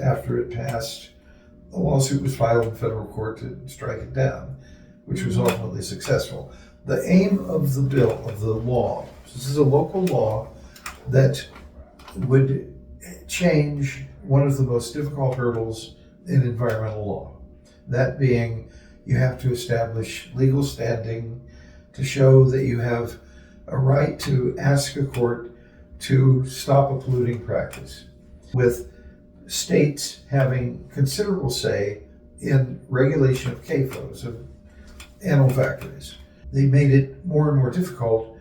after it passed, a lawsuit was filed in federal court to strike it down, which was ultimately successful. The aim of the bill, of the law, this is a local law that would change one of the most difficult hurdles in environmental law. That being, you have to establish legal standing to show that you have a right to ask a court to stop a polluting practice, with states having considerable say in regulation of CAFOs, of animal factories. They made it more and more difficult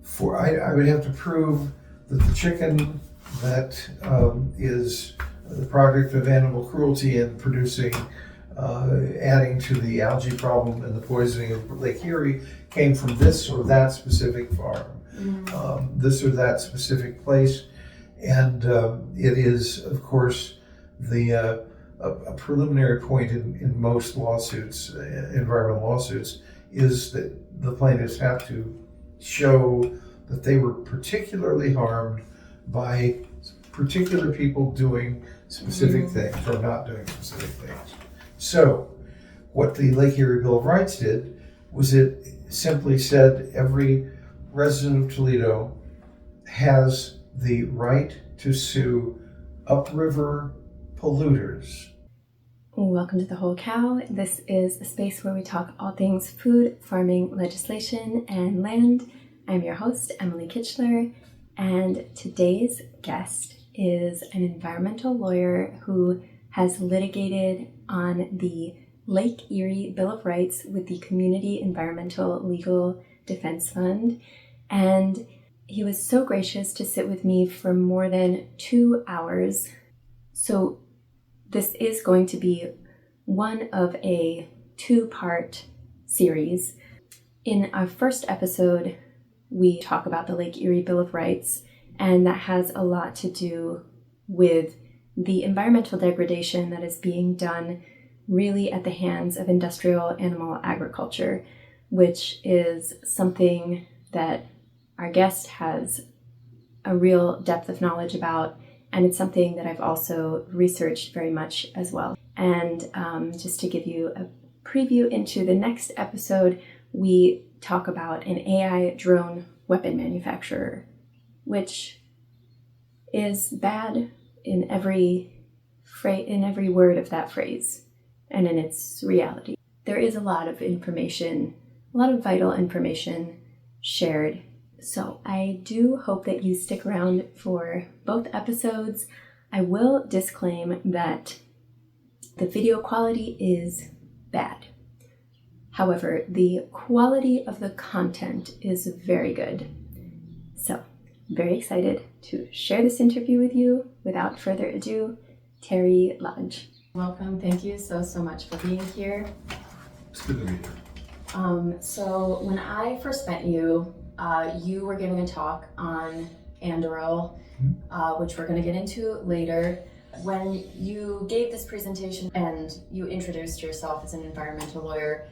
for, I would have to prove that the chicken that is the product of animal cruelty and producing, adding to the algae problem and the poisoning of Lake Erie came from this or that specific farm, this or that specific place. And it is, of course, a preliminary point in most lawsuits, environmental lawsuits, is that the plaintiffs have to show that they were particularly harmed by particular people doing specific things or not doing specific things. So what the Lake Erie Bill of Rights did was it simply said every resident of Toledo has the right to sue upriver polluters. Welcome to The Whole Cow. This is a space where we talk all things food, farming, legislation, and land. I'm your host, Emily Kitchler, and today's guest is an environmental lawyer who has litigated on the Lake Erie Bill of Rights with the Community Environmental Legal Defense Fund. And he was so gracious to sit with me for more than 2 hours. So this is going to be one of a 2-part series. In our first episode, we talk about the Lake Erie Bill of Rights, and that has a lot to do with the environmental degradation that is being done really at the hands of industrial animal agriculture, which is something that our guest has a real depth of knowledge about, and it's something that I've also researched very much as well. And just to give you a preview into the next episode, we talk about an AI drone weapon manufacturer, which is bad in every word of that phrase and in its reality. There is a lot of information, a lot of vital information shared. So I do hope that you stick around for both episodes. I will disclaim that the video quality is bad. However, the quality of the content is very good. So, very excited to share this interview with you. Without further ado, Terry Lodge. Welcome. Thank you so much for being here. It's good to be here. So when I first met you, you were giving a talk on Andoril, which we're going to get into later. When you gave this presentation and you introduced yourself as an environmental lawyer,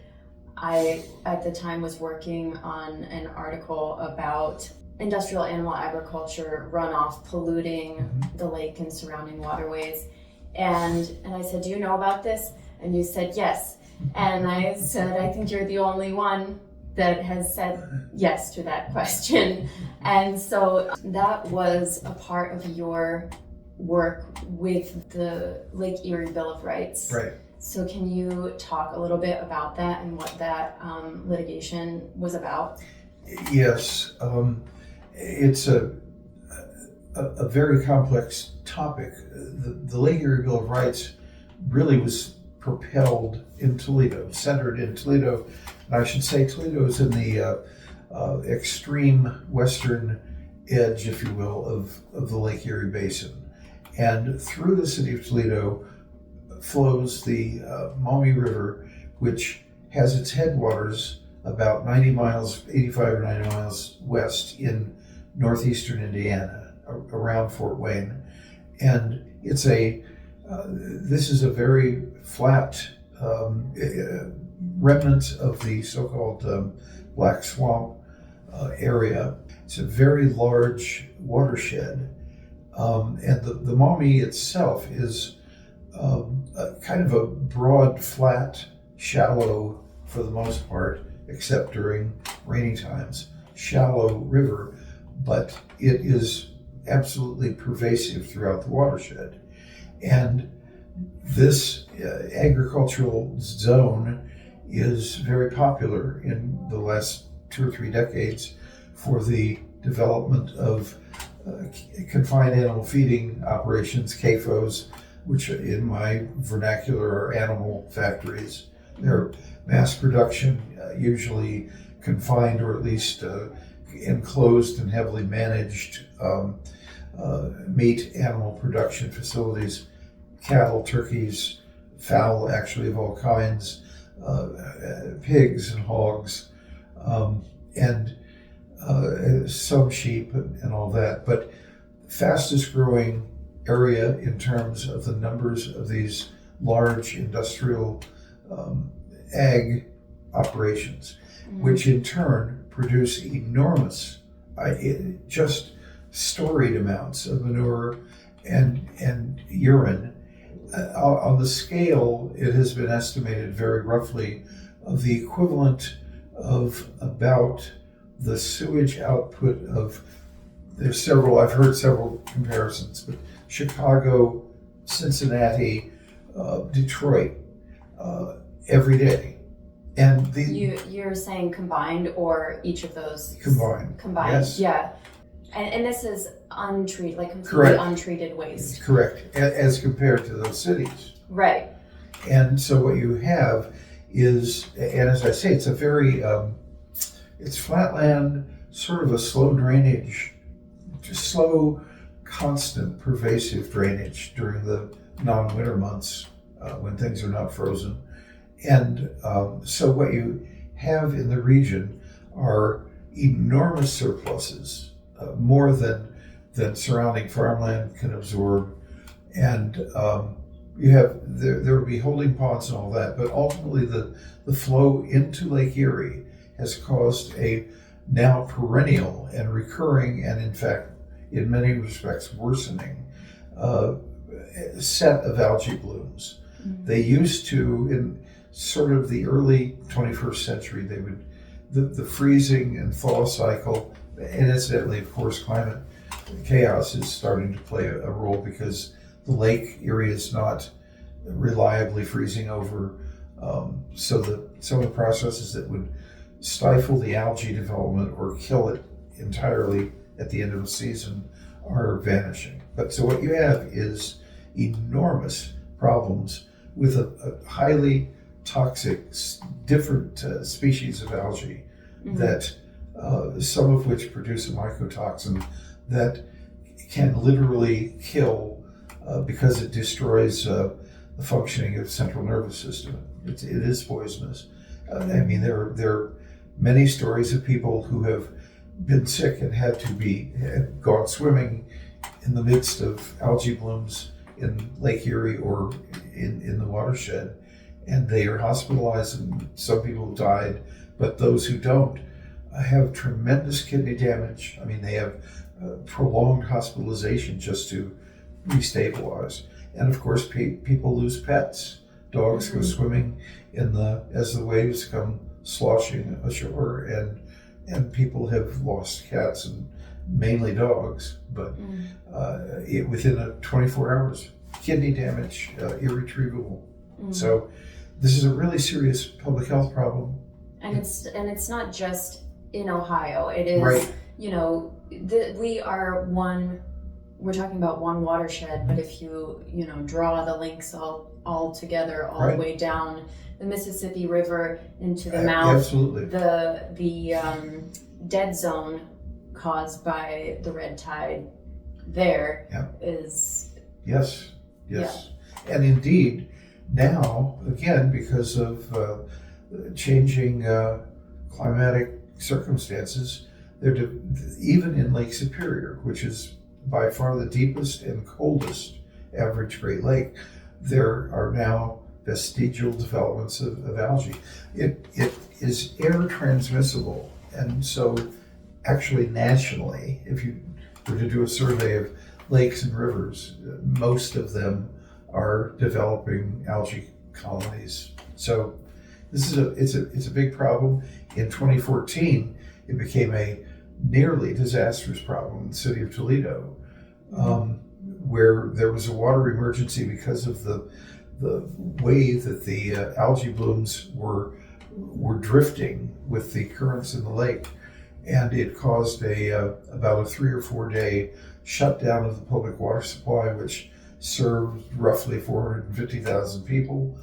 I, at the time, was working on an article about industrial animal agriculture runoff polluting the lake and surrounding waterways. And I said, do you know about this? And you said, yes. And I said, I think you're the only one that has said yes to that question. And so that was a part of your work with the Lake Erie Bill of Rights. Right. So can you talk a little bit about that and what that litigation was about? Yes. It's a very complex topic. The Lake Erie Bill of Rights really was propelled in Toledo, centered in Toledo. And I should say Toledo is in the extreme western edge, if you will, of the Lake Erie Basin. And through the city of Toledo flows the Maumee River, which has its headwaters about 90 miles, 85 or 90 miles west in northeastern Indiana, around Fort Wayne. And it's this is a very flat remnant of the so-called Black Swamp area. It's a very large watershed. And the Maumee itself is kind of a broad, flat, shallow, for the most part, except during rainy times, shallow river, but it is absolutely pervasive throughout the watershed. And this agricultural zone is very popular in the last 2 or 3 decades for the development of confined animal feeding operations, CAFOs, which in my vernacular are animal factories. They're mass production, usually confined or at least enclosed and heavily managed meat animal production facilities, cattle, turkeys, fowl actually of all kinds, pigs and hogs, and some sheep and all that. But fastest growing area in terms of the numbers of these large industrial ag operations, which in turn produce enormous, just storied amounts of manure and urine. On the scale, it has been estimated very roughly of the equivalent of about the sewage output of, I've heard several comparisons, but Chicago, Cincinnati, Detroit, every day. And you're saying combined, or each of those? Combined. Yes. Yeah. And this is untreated, like completely Correct. Untreated waste. Correct, as compared to those cities. Right. And so what you have is, and as I say, it's a very, it's flatland, sort of a slow drainage, just slow, constant, pervasive drainage during the non-winter months when things are not frozen. And so what you have in the region are enormous surpluses, more than surrounding farmland can absorb. And you have, there will be holding ponds and all that, but ultimately the flow into Lake Erie has caused a now perennial and recurring, and in fact, in many respects, worsening set of algae blooms. Mm-hmm. They used to, in sort of the early 21st century, they would, the freezing and thaw cycle, and incidentally, of course, climate chaos is starting to play a role because the Lake Erie is not reliably freezing over. So some of the processes that would stifle the algae development or kill it entirely at the end of the season are vanishing. But so what you have is enormous problems with a highly toxic, different species of algae, mm-hmm. that some of which produce a mycotoxin that can literally kill because it destroys the functioning of the central nervous system. It is poisonous. I mean, there are many stories of people who have been sick and had gone swimming in the midst of algae blooms in Lake Erie or in the watershed, and they are hospitalized, and some people have died, but those who don't have tremendous kidney damage. I mean, they have prolonged hospitalization just to restabilize. And of course, people lose pets. Dogs go swimming as the waves come sloshing ashore, and people have lost cats and mainly dogs, but within 24 hours, kidney damage, irretrievable. So this is a really serious public health problem. And it's not just in Ohio. It is, right. We're talking about one watershed, but if you draw the links all together, all right. the way down the Mississippi River into the mouth, absolutely. The dead zone caused by the red tide there is... Yes. And indeed, now, again, because of changing climatic circumstances, even in Lake Superior, which is by far the deepest and coldest average Great Lake, there are now vestigial developments of algae. It is air transmissible, and so actually nationally, if you were to do a survey of lakes and rivers, most of them are developing algae colonies. So this is it's a big problem. In 2014, it became a nearly disastrous problem in the city of Toledo, where there was a water emergency because of the way that the algae blooms were drifting with the currents in the lake, and it caused about a 3 or 4 day shutdown of the public water supply, which served roughly 450,000 people.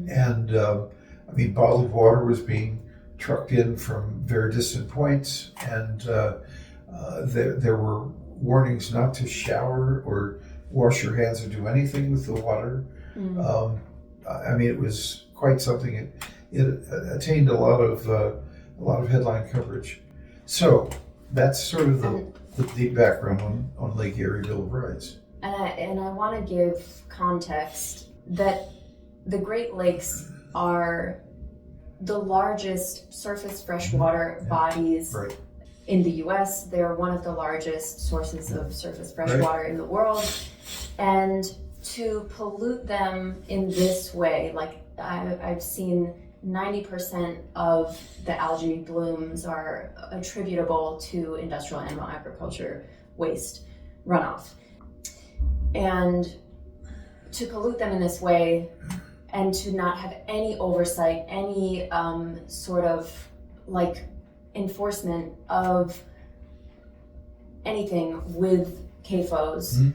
And I mean, bottled water was being trucked in from very distant points, and there were warnings not to shower or wash your hands or do anything with the water. I mean, it was quite something. It attained a lot of headline coverage. So that's sort of the deep background on Lake Erie Bill of Rights. And I want to give context that the Great Lakes are the largest surface freshwater bodies in the U.S. They're one of the largest sources of surface freshwater in the world. And to pollute them in this way, like I've seen 90% of the algae blooms are attributable to industrial animal agriculture waste runoff. And to pollute them in this way and to not have any oversight, any sort of like enforcement of anything with CAFOs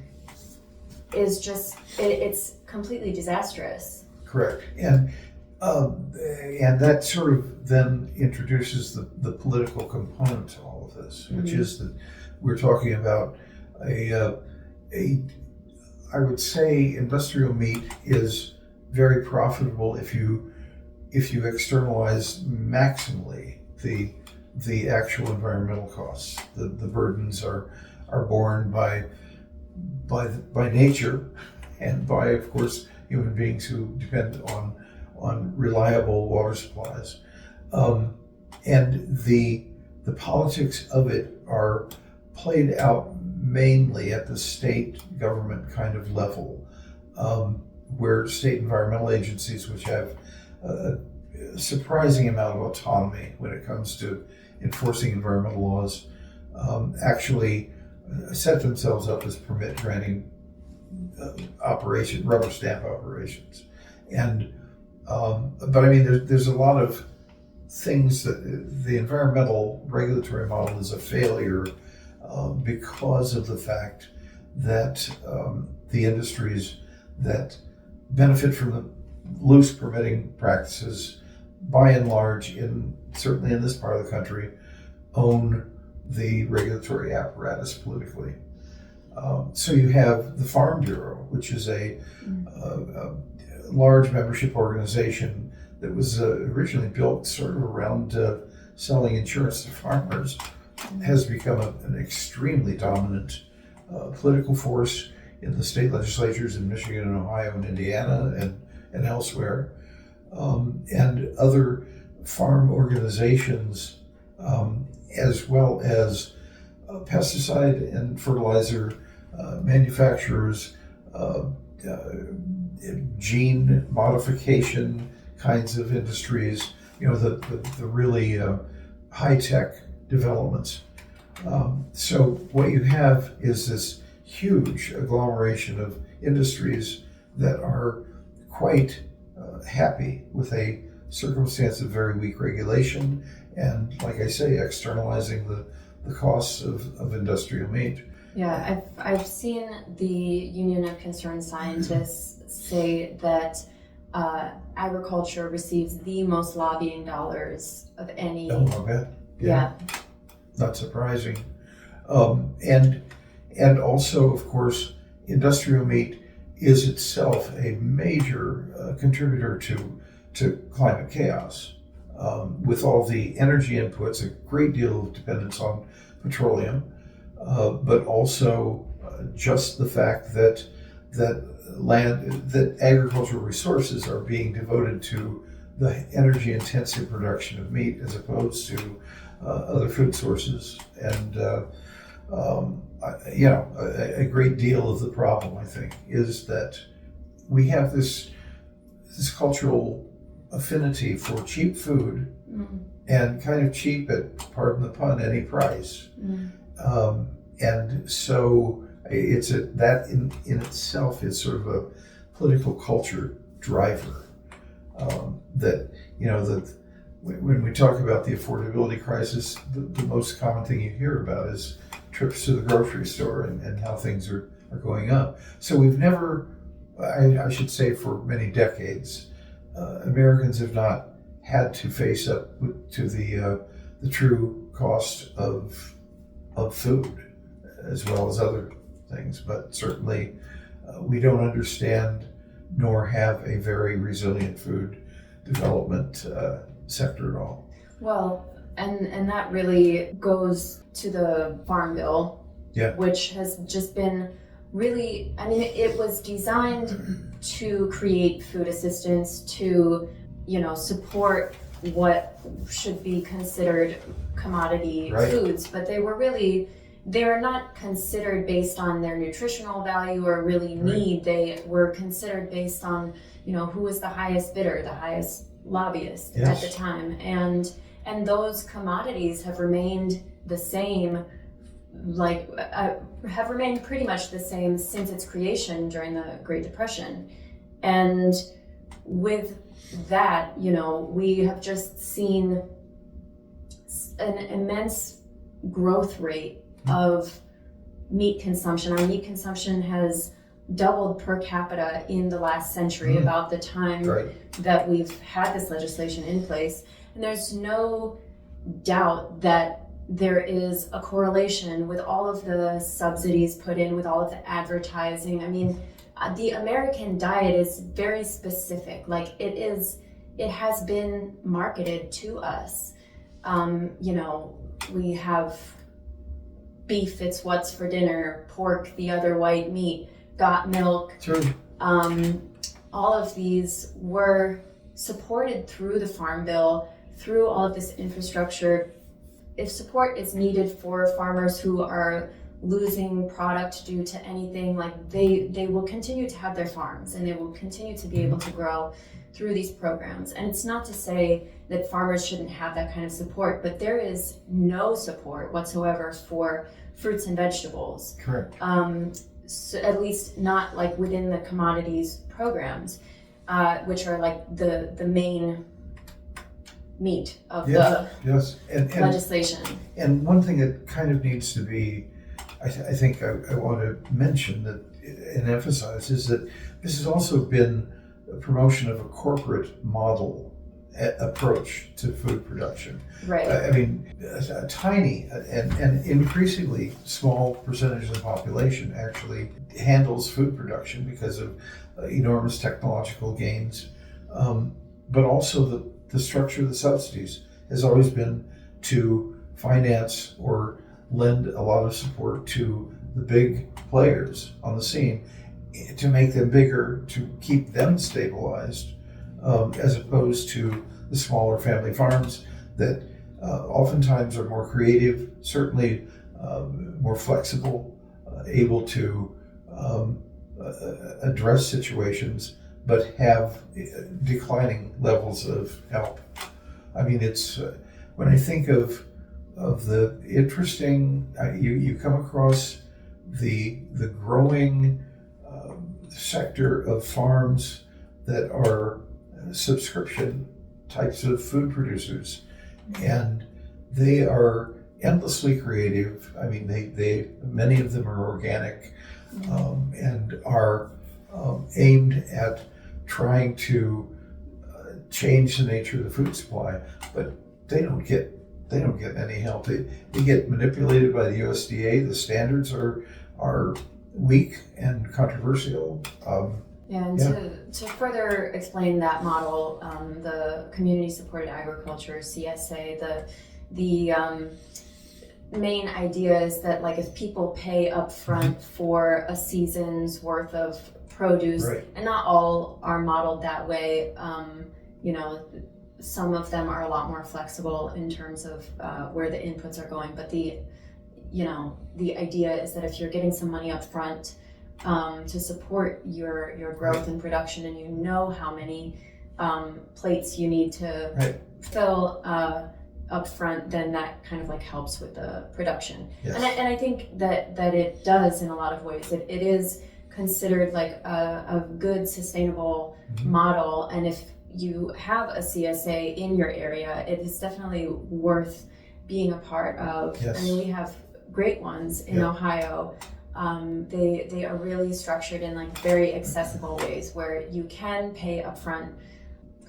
is just, it's completely disastrous. Correct. And that sort of then introduces the political component to all of this, which is that we're talking about I would say industrial meat is very profitable if you externalize maximally the actual environmental costs. The burdens are borne by nature and by, of course, human beings who depend on reliable water supplies. And the politics of it are played out mainly at the state government kind of level, where state environmental agencies, which have a surprising amount of autonomy when it comes to enforcing environmental laws, actually set themselves up as permit granting rubber stamp operations. And but I mean, there's a lot of things that the environmental regulatory model is a failure because of the fact that the industries that benefit from the loose permitting practices, by and large, certainly in this part of the country, own the regulatory apparatus politically. So you have the Farm Bureau, which is a large membership organization that was originally built sort of around selling insurance to farmers, has become an extremely dominant political force in the state legislatures in Michigan and Ohio and Indiana and elsewhere. And other farm organizations, as well as pesticide and fertilizer manufacturers, gene modification kinds of industries, the really high-tech developments. So what you have is this huge agglomeration of industries that are quite happy with a circumstance of very weak regulation and, like I say, externalizing the costs of industrial meat. Yeah, I've seen the Union of Concerned Scientists say that agriculture receives the most lobbying dollars of any. Oh, I bet. Yeah. Not surprising. And also, of course, industrial meat is itself a major contributor to climate chaos. With all the energy inputs, a great deal of dependence on petroleum, but also just the fact that agricultural resources are being devoted to the energy-intensive production of meat as opposed to other food sources. And a great deal of the problem, I think, is that we have this cultural affinity for cheap food and kind of cheap at, pardon the pun, any price. And so that in itself is sort of a political culture driver. That, when we talk about the affordability crisis, the most common thing you hear about is trips to the grocery store and how things are going up. So we've never, I should say for many decades, Americans have not had to face up to the true cost of food, as well as other things. But certainly we don't understand nor have a very resilient food development sector at all. Well, and that really goes to the Farm Bill, which has just been really, it was designed to create food assistance, to, support what should be considered commodity foods, but they were not considered based on their nutritional value or really need. They were considered based on, who was the highest bidder, the highest lobbyist at the time. And those commodities have remained the same, have remained pretty much the same since its creation during the Great Depression. And with that, we have just seen an immense growth rate of meat consumption. Our meat consumption has doubled per capita in the last century, about the time that we've had this legislation in place. And there's no doubt that there is a correlation with all of the subsidies put in, with all of the advertising. The American diet is very specific. It has been marketed to us. We have beef, it's what's for dinner, pork, the other white meat, got milk. All of these were supported through the Farm Bill, through all of this infrastructure. If support is needed for farmers who are losing product due to anything, they will continue to have their farms and they will continue to be able to grow through these programs. And it's not to say that farmers shouldn't have that kind of support, but there is no support whatsoever for fruits and vegetables. Correct. So at least not within the commodities programs, which are the main meat of the legislation. And one thing that kind of needs to be, I think I want to mention that and emphasize, is that this has also been a promotion of a corporate model approach to food production. Right. A tiny and increasingly small percentage of the population actually handles food production because of enormous technological gains, but also the structure of the subsidies has always been to finance or lend a lot of support to the big players on the scene to make them bigger, to keep them stabilized, as opposed to the smaller family farms that oftentimes are more creative, certainly more flexible, able to address situations, but have declining levels of help. It's when I think of the interesting, you come across the growing sector of farms that are subscription types of food producers, and they are endlessly creative. They many of them are organic, and are aimed at trying to change the nature of the food supply, but they don't get any help. They get manipulated by the USDA. The standards are weak and controversial. To further explain that model, the community supported agriculture, CSA, the main idea is that if people pay up front for a season's worth of produce, and not all are modeled that way, some of them are a lot more flexible in terms of where the inputs are going, but the idea is that if you're getting some money up front, to support your growth and production, and you know how many plates you need to fill up front, then that kind of like helps with the production. Yes. And I think that it does in a lot of ways. It is considered like a good sustainable model, and if you have a CSA in your area, it is definitely worth being a part of. Yes. I mean, we have great ones in Ohio. They are really structured in like very accessible ways where you can pay upfront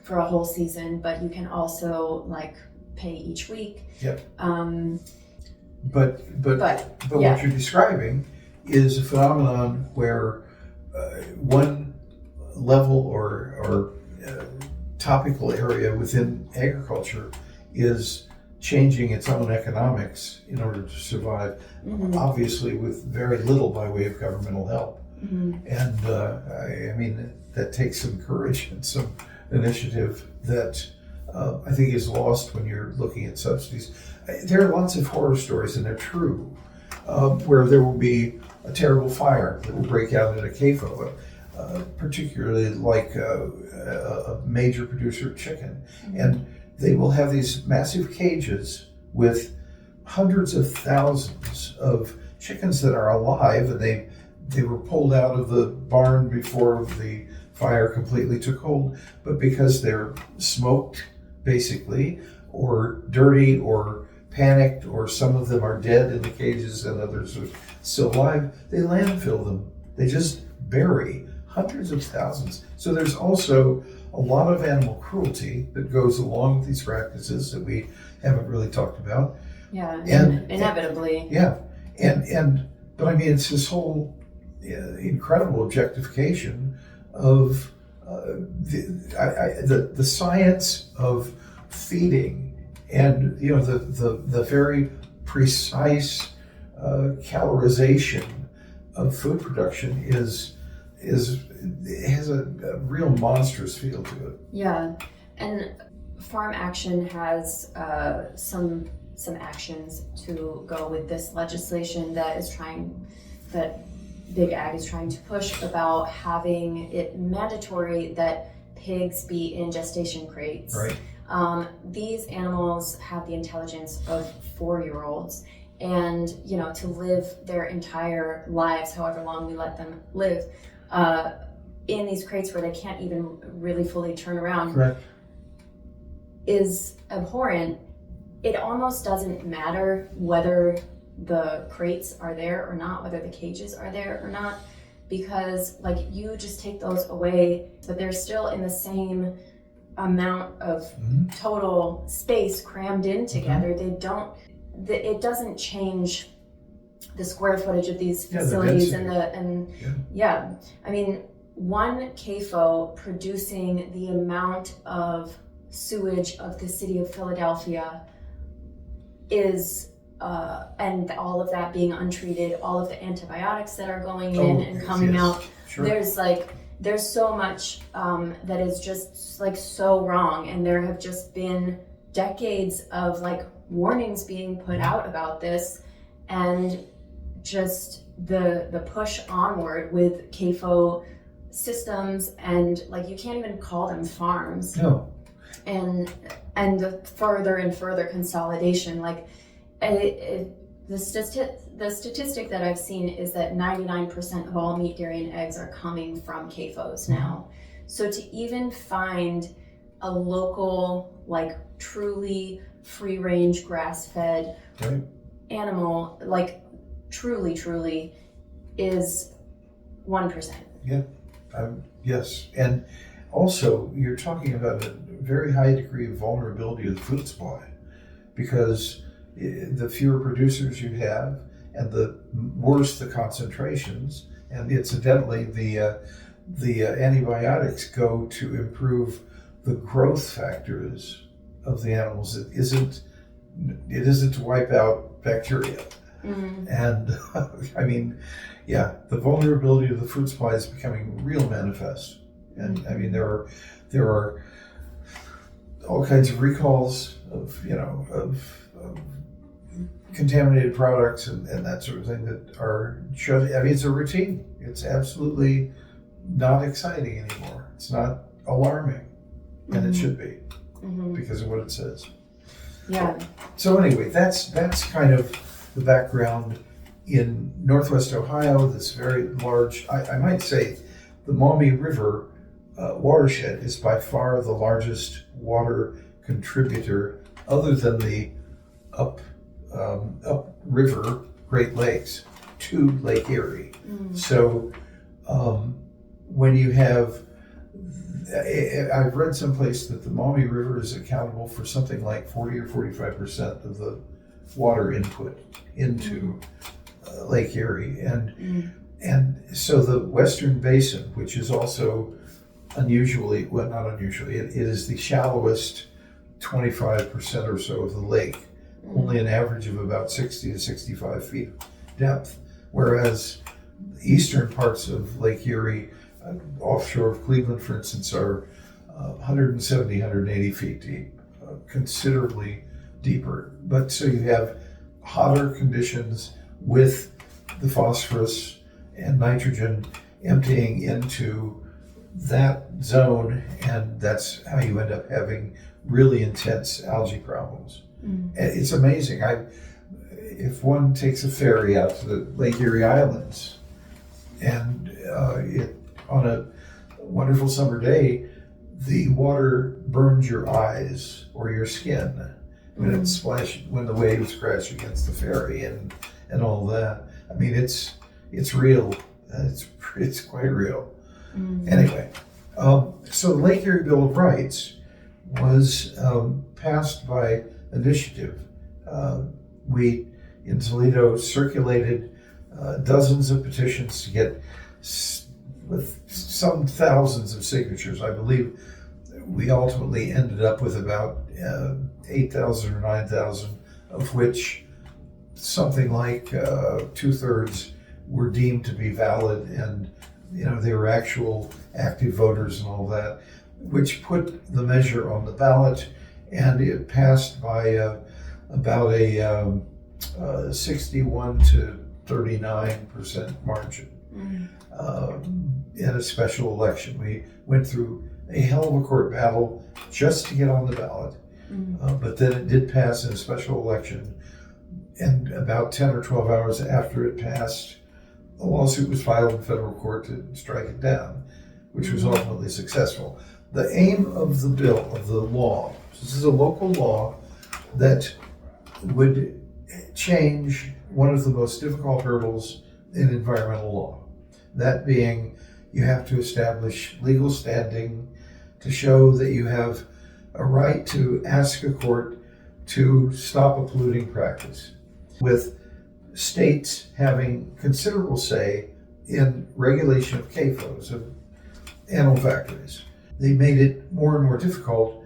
for a whole season, but you can also like pay each week. Yep. But what you're describing is a phenomenon where one level or topical area within agriculture is changing its own economics in order to survive, obviously with very little by way of governmental help. And I mean, that takes some courage and some initiative that I think is lost when you're looking at subsidies. There are lots of horror stories, and they're true, where there will be a terrible fire that will break out in a CAFO, particularly like a major producer of chicken. And they will have these massive cages with hundreds of thousands of chickens that are alive, and they were pulled out of the barn before the fire completely took hold, but because they're smoked, basically, or dirty, or panicked, or some of them are dead in the cages and others are still alive, they landfill them. They just bury hundreds of thousands. So there's also a lot of animal cruelty that goes along with these practices that we haven't really talked about. Yeah, and inevitably. But I mean, it's this whole incredible objectification of the science of feeding, and the very precise calorization of food production has a real monstrous feel to it. Yeah, and Farm Action has some actions to go with this legislation that Big Ag is trying to push, about having it mandatory that pigs be in gestation crates. Right. These animals have the intelligence of 4-year-olds, and to live their entire lives, however long we let them live, in these crates where they can't even really fully turn around. Correct. Is abhorrent. It almost doesn't matter whether the crates are there or not, whether the cages are there or not, because like you just take those away, but they're still in the same amount of total space crammed in together. It doesn't change the square footage of these facilities I mean, one CAFO producing the amount of sewage of the city of Philadelphia is and all of that being untreated, all of the antibiotics that are going in and coming out. Sure. There's so much that is just like so wrong, and there have just been decades of like warnings being put out about this, and just the push onward with CAFO systems, and like you can't even call them farms. No. And the further and further consolidation, like the statistic that I've seen is that 99% of all meat, dairy, and eggs are coming from CAFOs now. So to even find a local, like truly free-range, grass-fed animal, like truly is 1%. Yeah. Yes. And also, you're talking about a very high degree of vulnerability of the food supply, because the fewer producers you have, and the worse the concentrations, and incidentally, the antibiotics go to improve the growth factors of the animals. It isn't to wipe out bacteria. And I mean, the vulnerability of the food supply is becoming real manifest. And I mean, there are all kinds of recalls of contaminated products and that sort of thing that are just, I mean, it's a routine. It's absolutely not exciting anymore. It's not alarming, and it should be because of what it says. Yeah. So anyway, that's kind of the background in Northwest Ohio. This very large, I might say, the Maumee River watershed is by far the largest water contributor, other than the upriver Great Lakes, to Lake Erie. So when you have, I've read someplace that the Maumee River is accountable for something like 40 or 45% of the water input into Lake Erie, and so the Western Basin, which is also unusually, well, not unusually, it is the shallowest 25% or so of the lake, only an average of about 60 to 65 feet depth, whereas the eastern parts of Lake Erie, offshore of Cleveland, for instance, are 170, 180 feet deep, considerably deeper. But so you have hotter conditions with the phosphorus and nitrogen emptying into that zone, and that's how you end up having really intense algae problems. It's amazing. If one takes a ferry out to the Lake Erie Islands, and on a wonderful summer day, the water burns your eyes or your skin when it splashes, when the waves crash against the ferry and all that. I mean, it's real. It's quite real. Anyway, so the Lake Erie Bill of Rights was passed by initiative. We in Toledo circulated dozens of petitions to get, with some thousands of signatures. I believe we ultimately ended up with about 8,000 or 9,000, of which something like 2/3 were deemed to be valid, and they were actual active voters and all that, which put the measure on the ballot, and it passed by about a 61 to 39% margin in a special election. We went through a hell of a court battle just to get on the ballot, but then it did pass in a special election, and about 10 or 12 hours after it passed, a lawsuit was filed in federal court to strike it down, which was ultimately successful. The aim of the bill, of the law, this is a local law that would change one of the most difficult hurdles in environmental law. That being, you have to establish legal standing to show that you have a right to ask a court to stop a polluting practice, with states having considerable say in regulation of CAFOs, of animal factories. They made it more and more difficult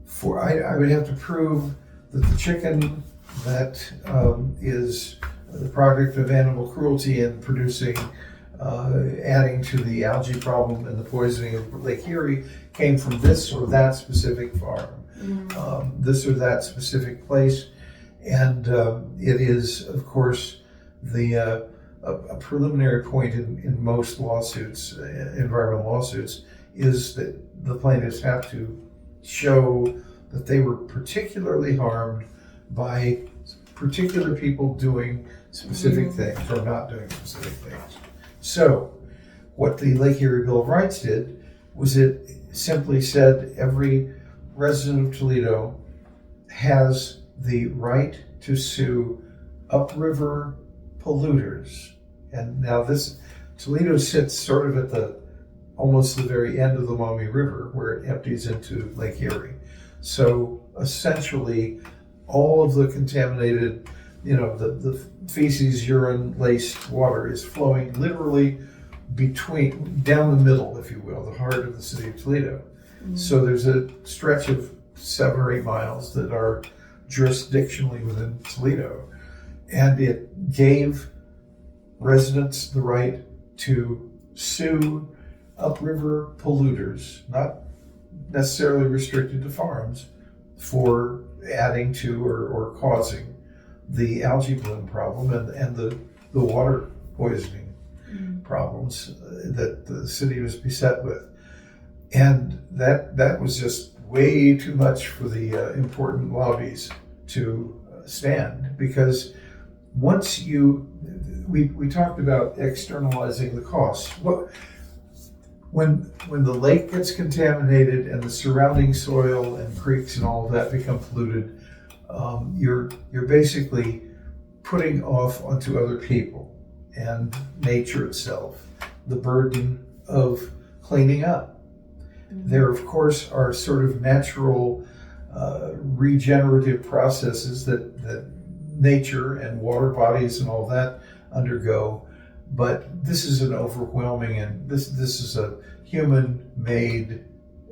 for, I would have to prove that the chicken that is the product of animal cruelty and producing, adding to the algae problem and the poisoning of Lake Erie came from this or that specific farm, this or that specific place. And it is, of course, a preliminary point in most lawsuits, environmental lawsuits, is that the plaintiffs have to show that they were particularly harmed by particular people doing specific things or not doing specific things. So what the Lake Erie Bill of Rights did was it simply said every resident of Toledo has the right to sue upriver polluters. And now Toledo sits sort of at almost the very end of the Maumee River, where it empties into Lake Erie. So essentially, all of the contaminated, the feces, urine laced water is flowing literally down the middle, if you will, the heart of the city of Toledo. So there's a stretch of 7 or 8 miles that are jurisdictionally within Toledo, and it gave residents the right to sue upriver polluters, not necessarily restricted to farms, for adding to or causing the algae bloom problem and the water poisoning problems that the city was beset with. And that was just way too much for the important lobbies to stand, because once we talked about externalizing the costs. When the lake gets contaminated and the surrounding soil and creeks and all of that become polluted, you're basically putting off onto other people and nature itself the burden of cleaning up. There, of course, are sort of natural regenerative processes that nature and water bodies and all that undergo, but this is an overwhelming, and this is a human-made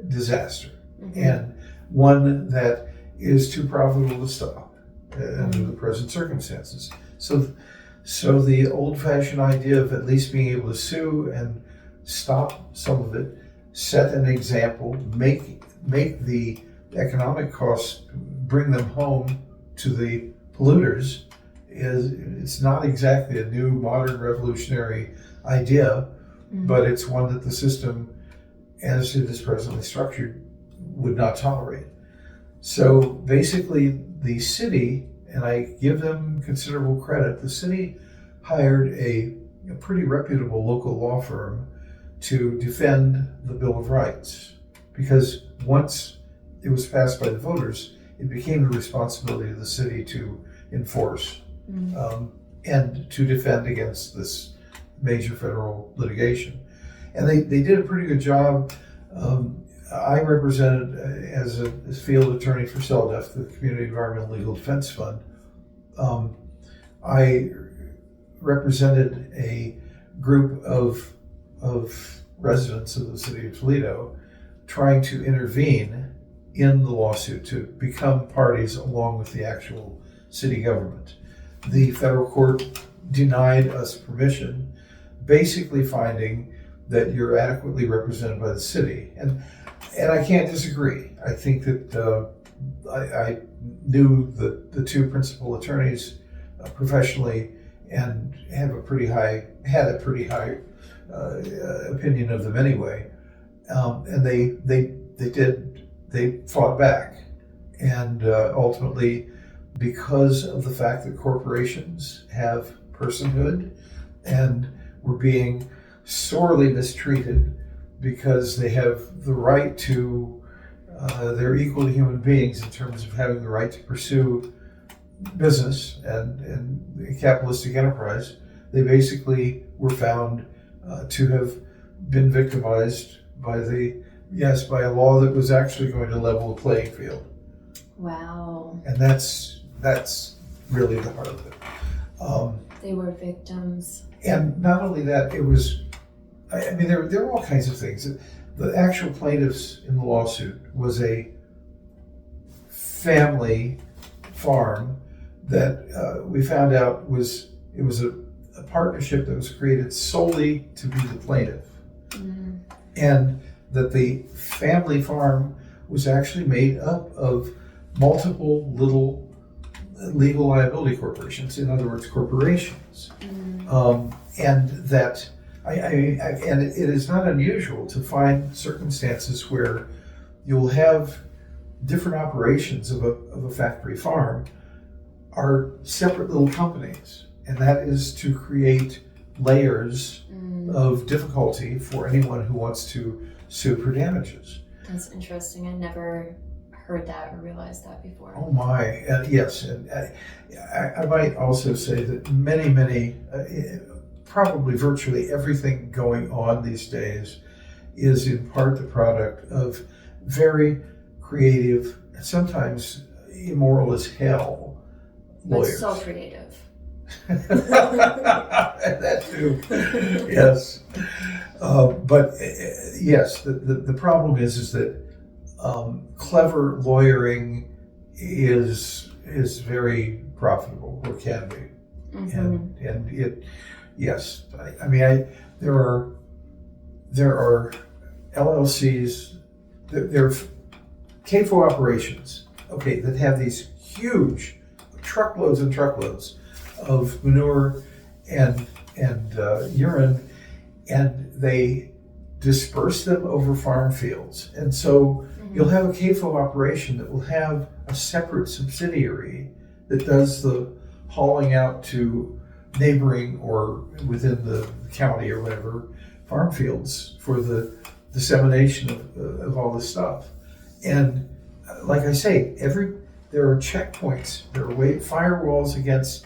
disaster, and one that is too profitable to stop under the present circumstances. So the old-fashioned idea of at least being able to sue and stop some of it, set an example, make the economic costs, bring them home to the polluters, it's not exactly a new modern revolutionary idea, but it's one that the system as it is presently structured would not tolerate. So basically the city, and I give them considerable credit, the city hired a pretty reputable local law firm to defend the Bill of Rights, because once it was passed by the voters, it became the responsibility of the city to enforce and to defend against this major federal litigation. And they did a pretty good job. I represented, as a field attorney for CELDEF, the Community Environmental Legal Defense Fund, I represented a group of residents of the city of Toledo trying to intervene in the lawsuit to become parties along with the actual city government. The federal court denied us permission, basically finding that you're adequately represented by the city. And I can't disagree. I think that I knew the two principal attorneys professionally and had a pretty high opinion of them anyway. And they fought back. And ultimately, because of the fact that corporations have personhood and were being sorely mistreated because they have the right to, they're equal to human beings in terms of having the right to pursue business and capitalistic enterprise, they basically were found to have been victimized by a law that was actually going to level the playing field. Wow. And that's really the heart of it. They were victims. And not only that, it was, I mean, there were all kinds of things. The actual plaintiffs in the lawsuit was a family farm that we found out was a partnership that was created solely to be the plaintiff. And that the family farm was actually made up of multiple little legal liability corporations, in other words, corporations. And that, and it is not unusual to find circumstances where you'll have different operations of a factory farm are separate little companies. And that is to create layers of difficulty for anyone who wants to sue for damages. That's interesting. I never heard that or realized that before. Oh my, yes. And I might also say that many, probably virtually everything going on these days is in part the product of very creative, sometimes immoral as hell lawyers. But so creative. That too, yes. But yes, the problem is that clever lawyering is very profitable, or can be, and it, yes. I mean, there are LLCs, there are CAFO operations, okay, that have these huge truckloads and truckloads of manure and urine, and they disperse them over farm fields. And so you'll have a CAFO operation that will have a separate subsidiary that does the hauling out to neighboring or within the county or whatever farm fields for the dissemination of all this stuff. And like I say, there are checkpoints, there are firewalls against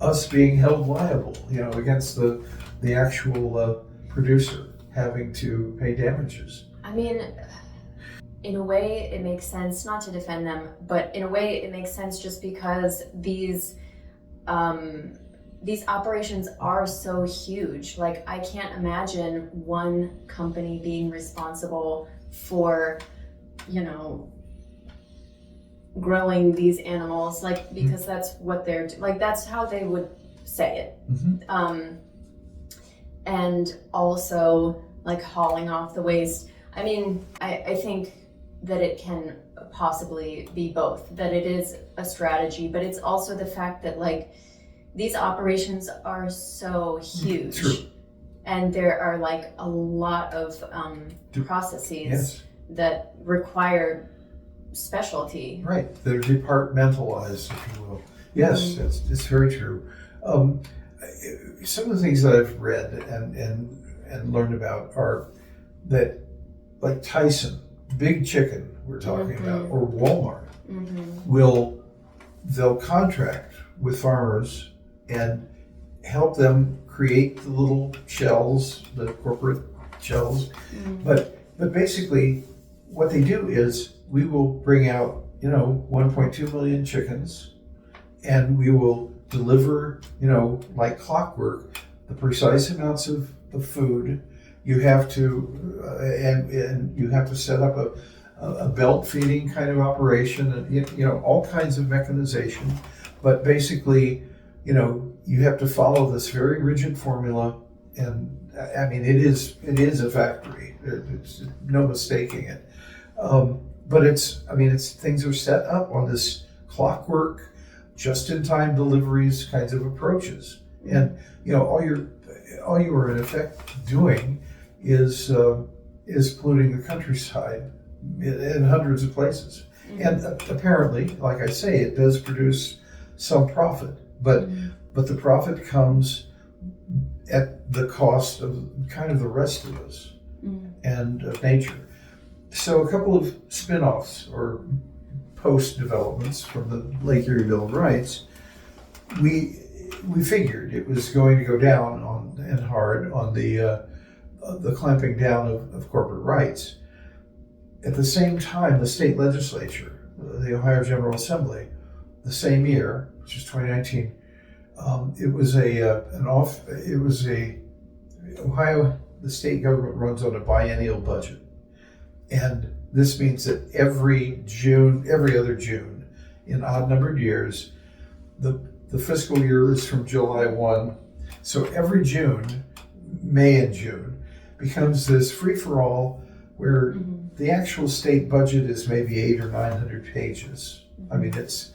us being held liable, against the actual producer having to pay damages. I mean, in a way it makes sense, not to defend them, but in a way it makes sense just because these operations are so huge. Like, I can't imagine one company being responsible for, growing these animals, because that's what they're, that's how they would say it. And also, hauling off the waste. I mean, I think that it can possibly be both, that it is a strategy, but it's also the fact that, these operations are so huge. True. And there are, a lot of processes that require specialty. Right, they're departmentalized, if you will. Yes, it's very true. Some of the things that I've read and learnned about are that, Tyson, Big Chicken we're talking about, or Walmart, they'll contract with farmers and help them create the little shells, the corporate shells. But basically what they do is, we will bring out, 1.2 million chickens, and we will deliver, like clockwork, the precise amounts of food. You have to, and you have to set up a belt feeding kind of operation, and all kinds of mechanization. But basically, you have to follow this very rigid formula, and I mean, it is a factory. There's no mistaking it. But things are set up on this clockwork, just-in-time deliveries kinds of approaches, and all you are in effect doing is polluting the countryside in hundreds of places. And apparently, like I say, it does produce some profit, but the profit comes at the cost of kind of the rest of us and of nature. So a couple of spin-offs or post-developments from the Lake Erie Bill of Rights, we figured it was going to go down hard on the clamping down of corporate rights. At the same time, the state legislature, the Ohio General Assembly, the same year, which is 2019, the state government runs on a biennial budget. And this means that every other June, in odd-numbered years, the fiscal year is from July 1. So every June, May and June, becomes this free-for-all where the actual state budget is maybe 800 or 900 pages. I mean, it's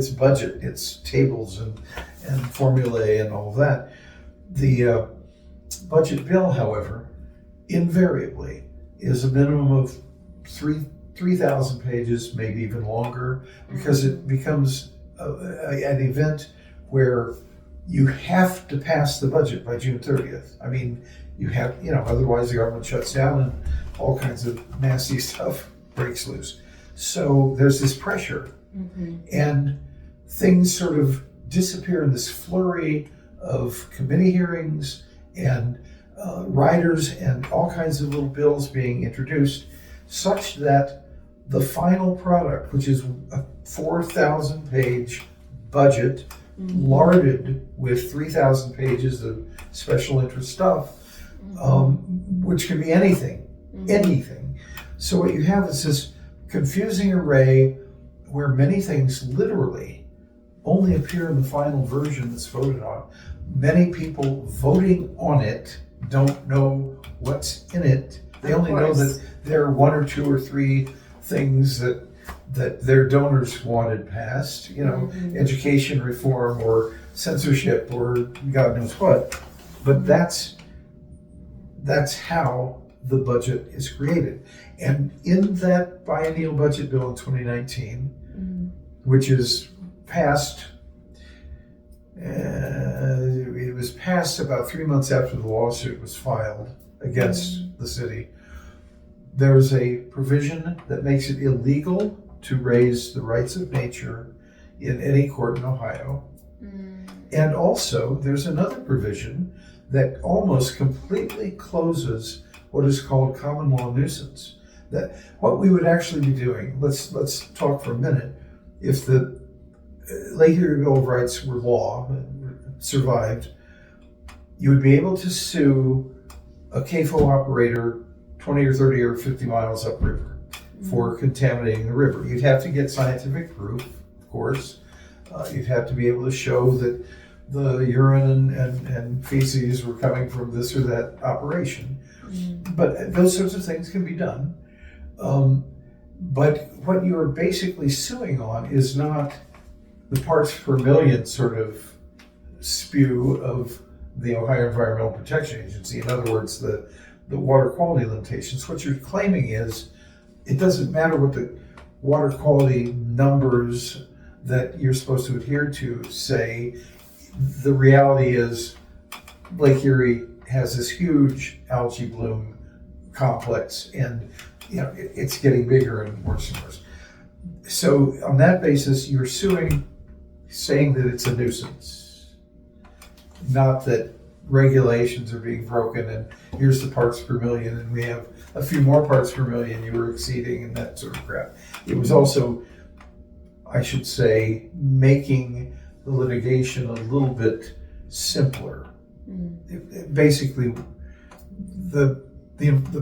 budget, it's tables and formulae and all of that. The budget bill, however, invariably is a minimum of 3,000 pages, maybe even longer, because it becomes an event where you have to pass the budget by June 30th. I mean, you have, otherwise the government shuts down and all kinds of nasty stuff breaks loose. So there's this pressure, and things sort of disappear in this flurry of committee hearings and riders and all kinds of little bills being introduced, such that the final product, which is a 4,000-page budget larded with 3,000 pages of special interest stuff, which can be anything. So what you have is this confusing array where many things literally only appear in the final version that's voted on. Many people voting on it don't know what's in it. They only know that there are one or two or three things that that their donors wanted passed, education reform or censorship or God knows what. But that's how the budget is created. And in that biennial budget bill in 2019, which is passed, it was passed about 3 months after the lawsuit was filed against the city. There's a provision that makes it illegal to raise the rights of nature in any court in Ohio. And also, there's another provision that almost completely closes what is called common law nuisance. That what we would actually be doing, let's talk for a minute. If the Lake Erie Bill of Rights were law, survived, you would be able to sue a CAFO operator 20 or 30 or 50 miles upriver for contaminating the river. You'd have to get scientific proof, of course. You'd have to be able to show that the urine and feces were coming from this or that operation. But those sorts of things can be done. But what you're basically suing on is not the parts per million sort of spew of the Ohio Environmental Protection Agency. In other words, the water quality limitations. What you're claiming is it doesn't matter what the water quality numbers that you're supposed to adhere to say. The reality is Lake Erie has this huge algae bloom complex, and it's getting bigger and worse and worse. So on that basis, you're suing, saying that it's a nuisance, not that regulations are being broken and here's the parts per million and we have a few more parts per million you were exceeding and that sort of crap. It was also, I should say, making the litigation a little bit simpler. Basically, the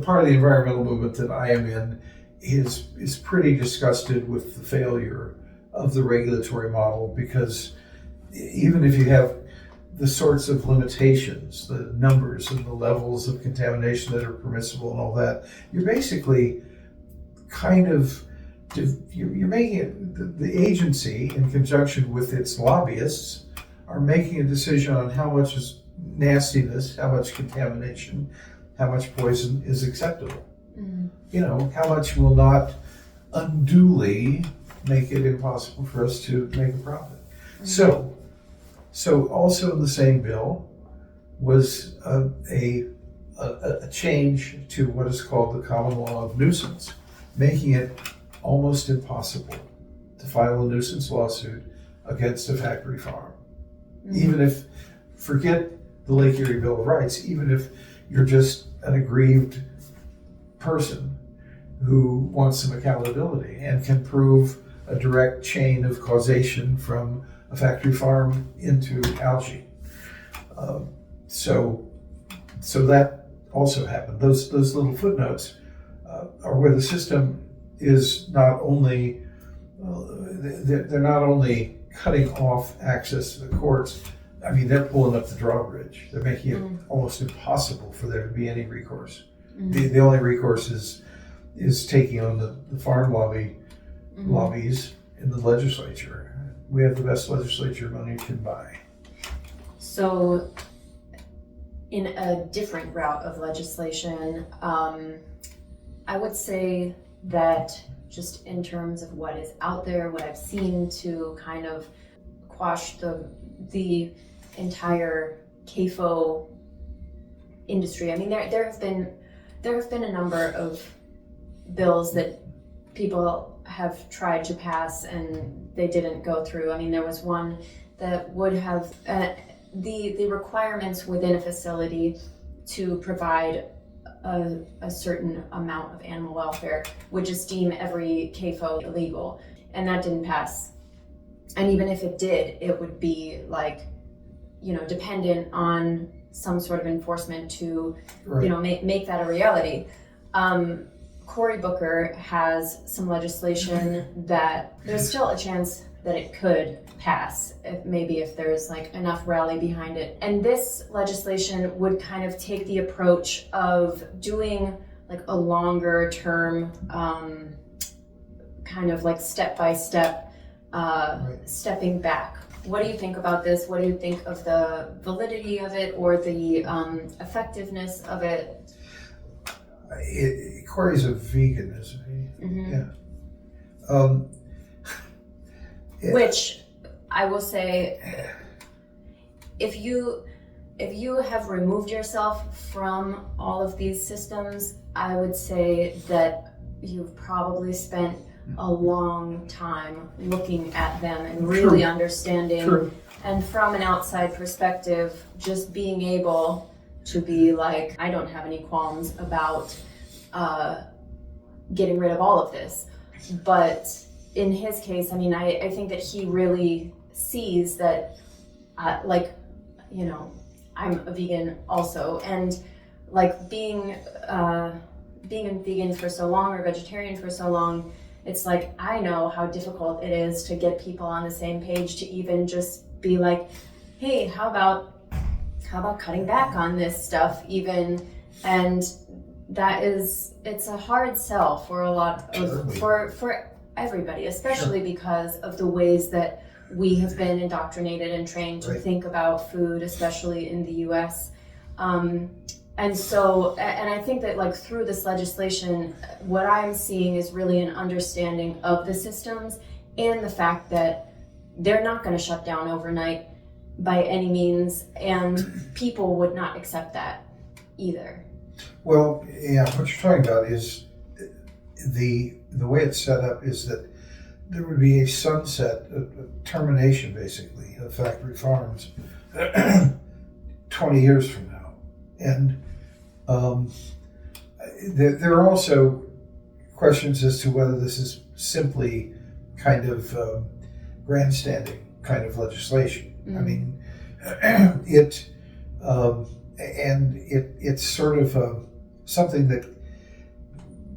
part of the environmental movement that I am in is pretty disgusted with the failure of the regulatory model, because even if you have the sorts of limitations, the numbers and the levels of contamination that are permissible and all that, you're basically kind of, you're making it, the agency in conjunction with its lobbyists are making a decision on how much is nastiness, how much contamination, how much poison is acceptable. How much will not unduly make it impossible for us to make a profit. So also in the same bill was a change to what is called the common law of nuisance, making it almost impossible to file a nuisance lawsuit against a factory farm. Even if, forget the Lake Erie Bill of Rights, even if you're just an aggrieved person who wants some accountability and can prove a direct chain of causation from a factory farm into algae. So that also happened. Those little footnotes are where the system is not only, they're not only cutting off access to the courts, I mean, they're pulling up the drawbridge. They're making it almost impossible for there to be any recourse. The only recourse is taking on the farm lobbies in the legislature. We have the best legislature money can buy. So, in a different route of legislation, I would say that just in terms of what is out there, what I've seen to kind of quash the entire CAFO industry. I mean, there have been a number of bills that people have tried to pass and they didn't go through. I mean, there was one that would have the requirements within a facility to provide a certain amount of animal welfare would just deem every CAFO illegal, and that didn't pass. And even if it did, it would be like, dependent on some sort of enforcement to, make that a reality. Cory Booker has some legislation that there's still a chance that it could pass, if there's enough rally behind it. And this legislation would kind of take the approach of doing a longer term kind kind of like step by step, stepping back. What do you think about this? What do you think of the validity of it or the effectiveness of it? Corey's a vegan, isn't he? Mm-hmm. Yeah. Which I will say, if you have removed yourself from all of these systems, I would say that you've probably spent a long time looking at them and really understanding. True. And from an outside perspective, just being able to be like, I don't have any qualms about getting rid of all of this. But in his case, I mean, I think that he really sees that, like, you know, I'm a vegan also, and like being a vegan for so long or vegetarian for so long, it's like I know how difficult it is to get people on the same page to even just be like, hey, how about cutting back on this stuff even, and it's a hard sell for a lot of for everybody, especially because of the ways that we have been indoctrinated and trained to think about food, especially in the US. And so, and I think that like through this legislation, what I'm seeing is really an understanding of the systems and the fact that they're not going to shut down overnight by any means, and people would not accept that either. Well, yeah, what you're talking about is the way it's set up is that there would be a sunset, a termination basically of factory farms 20 years from now. And there are also questions as to whether this is simply kind of grandstanding kind of legislation. Mm-hmm. I mean, it's sort of something that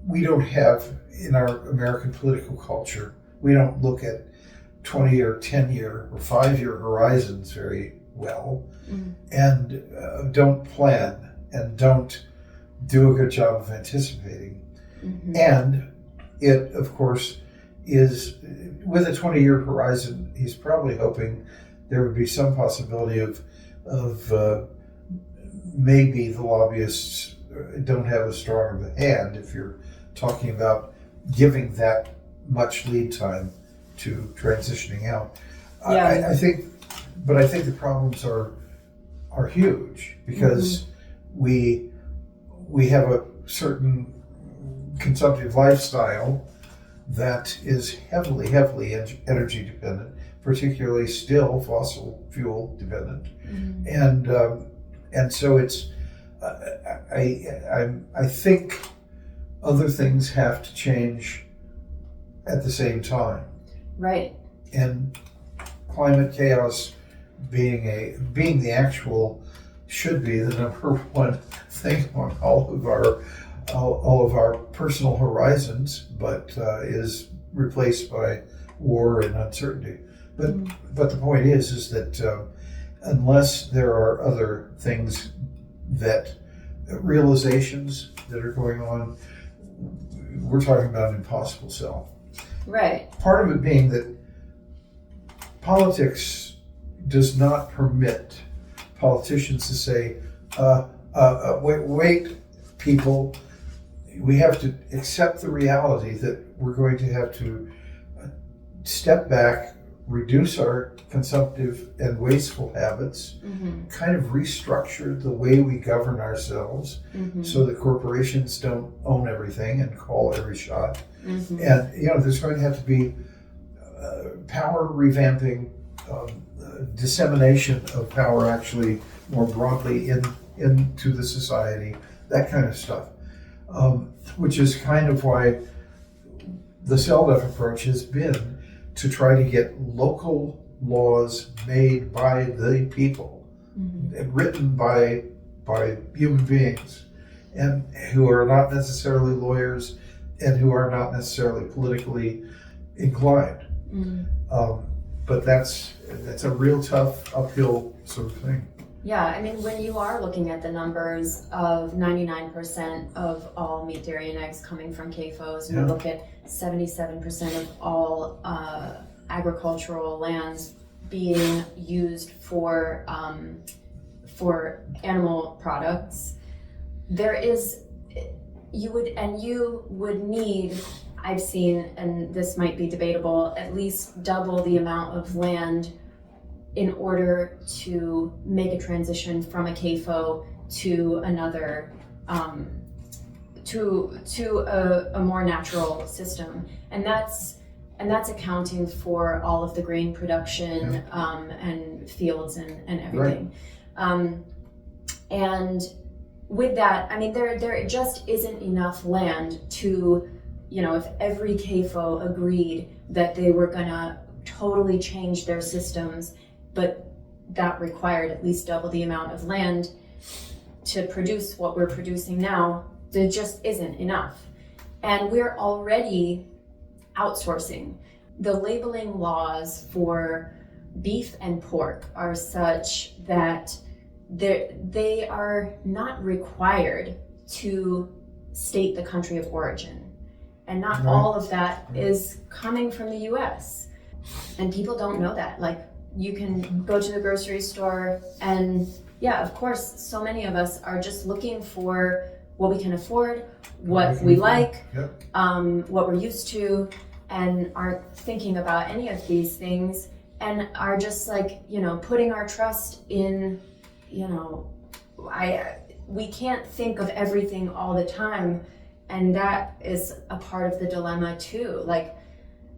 we don't have in our American political culture. We don't look at 20 or 10-year or 5-year horizons very well, and don't plan and don't do a good job of anticipating. Mm-hmm. And it, of course, is with a 20-year horizon, he's probably hoping there would be some possibility of maybe the lobbyists don't have as strong of a hand if you're talking about giving that much lead time to transitioning out. Yeah. I think the problems are huge because we have a certain consumptive lifestyle that is heavily energy dependent, particularly still fossil fuel dependent, and so it's I think other things have to change at the same time. Right. And climate chaos being the actual should be the number one thing on all of our personal horizons, but is replaced by war and uncertainty. But the point is that unless there are other things realizations that are going on, we're talking about an impossible sell. Right. Part of it being that politics does not permit politicians to say, wait, people, we have to accept the reality that we're going to have to step back, reduce our consumptive and wasteful habits, kind of restructure the way we govern ourselves so that corporations don't own everything and call every shot. And, there's going to have to be power revamping, dissemination of power actually more broadly into the society, that kind of stuff, which is kind of why the CELDF approach has been to try to get local laws made by the people and written by human beings, and who are not necessarily lawyers and who are not necessarily politically inclined. But that's a real tough uphill sort of thing. Yeah, I mean, when you are looking at the numbers of 99% of all meat, dairy, and eggs coming from CAFOs, we look at 77% of all agricultural lands being used for animal products. You would need, I've seen, and this might be debatable, at least double the amount of land in order to make a transition from a CAFO to another, to a more natural system, and that's accounting for all of the grain production and fields and everything. Right. And with that, I mean, there just isn't enough land to, if every CAFO agreed that they were gonna totally change their systems, but that required at least double the amount of land to produce what we're producing now, there just isn't enough. And we're already outsourcing. The labeling laws for beef and pork are such that they are not required to state the country of origin. And not all of that is coming from the US. And people don't know that. Like, you can go to the grocery store and of course, so many of us are just looking for what we can afford, what we like, what we're used to, and aren't thinking about any of these things, and are just like, putting our trust in, we can't think of everything all the time, and that is a part of the dilemma too. Like,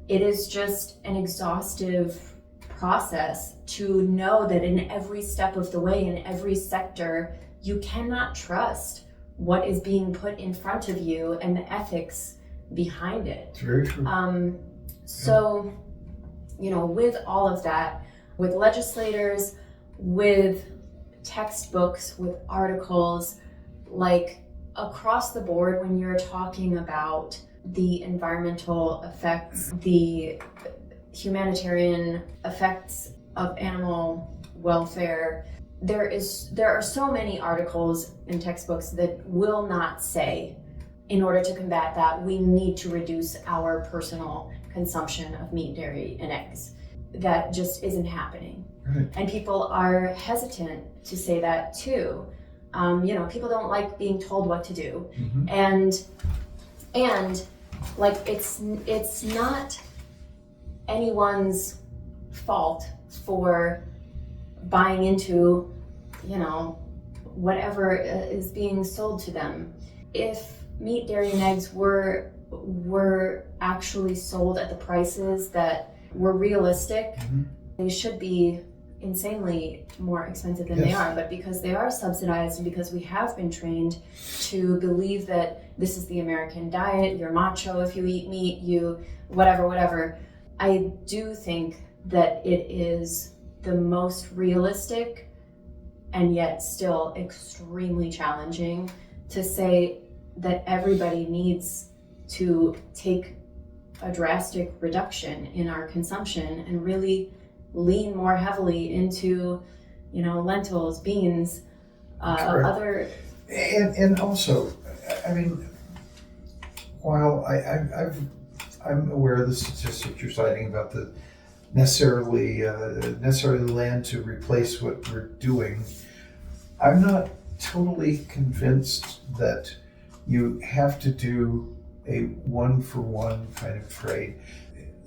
it is just an exhaustive process to know that in every step of the way, in every sector, you cannot trust what is being put in front of you and the ethics behind it. It's very true. So, with all of that, with legislators, with textbooks, with articles, like across the board, when you're talking about the environmental effects, the humanitarian effects of animal welfare, there are so many articles and textbooks that will not say, in order to combat that, we need to reduce our personal consumption of meat, dairy, and eggs. That just isn't happening. Right. And people are hesitant to say that too. People don't like being told what to do. Mm-hmm. And like, it's not anyone's fault for buying into, whatever is being sold to them. If meat, dairy, and eggs were actually sold at the prices that were realistic, they should be insanely more expensive than they are. But because they are subsidized, and because we have been trained to believe that this is the American diet, you're macho if you eat meat, you whatever, I do think that it is the most realistic and yet still extremely challenging to say that everybody needs to take a drastic reduction in our consumption and really lean more heavily into, lentils, beans, other. And also, I mean, while I'm aware of the statistics you're citing about the necessarily land to replace what we're doing, I'm not totally convinced that you have to do a one-for-one kind of trade.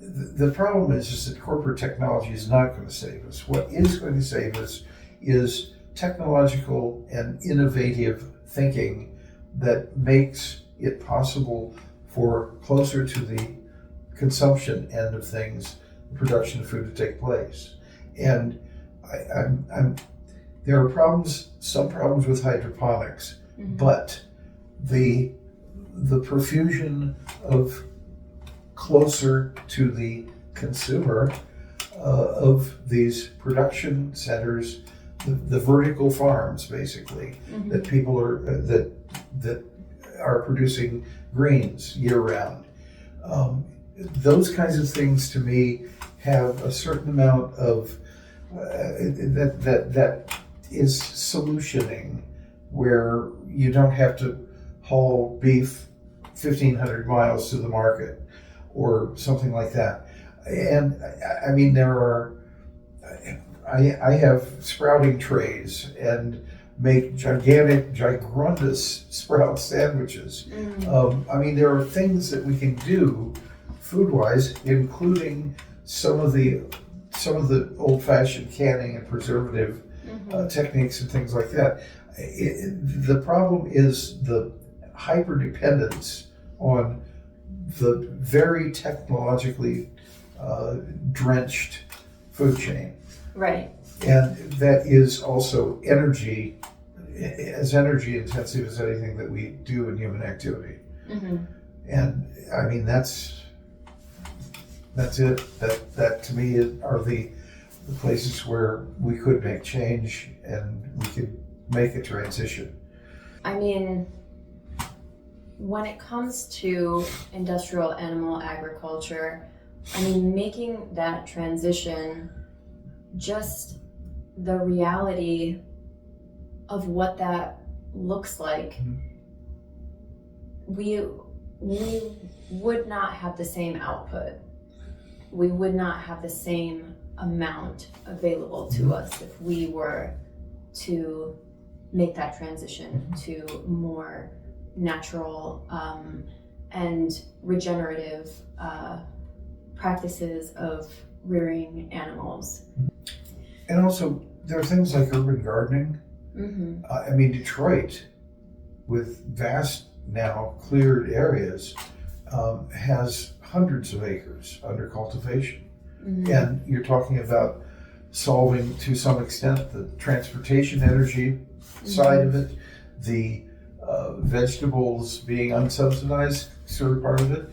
The problem is just that corporate technology is not going to save us. What is going to save us is technological and innovative thinking that makes it possible for closer to the consumption end of things, the production of food to take place. And there are some problems with hydroponics, but the profusion of closer to the consumer of these production centers, the vertical farms, basically, that people are that are producing grains year round. Those kinds of things, to me, have a certain amount of that is solutioning, where you don't have to haul beef 1,500 miles to the market or something like that. And I mean, I have sprouting trays and make gigantous sprout sandwiches. I mean, there are things that we can do food-wise, including some of the old-fashioned canning and preservative techniques and things like that. The problem is the hyper-dependence on the very technologically drenched food chain. Right. And that is also energy intensive as anything that we do in human activity. And I mean, that's it. That to me are the places where we could make change and we could make a transition. I mean, when it comes to industrial animal agriculture, I mean, making that transition, just the reality of what that looks like, we would not have the same output. We would not have the same amount available to us if we were to make that transition to more natural and regenerative practices of rearing animals. And also, there are things like urban gardening. I mean, Detroit, with vast now cleared areas, has hundreds of acres under cultivation. And you're talking about solving, to some extent, the transportation energy side of it, the vegetables being unsubsidized sort of part of it.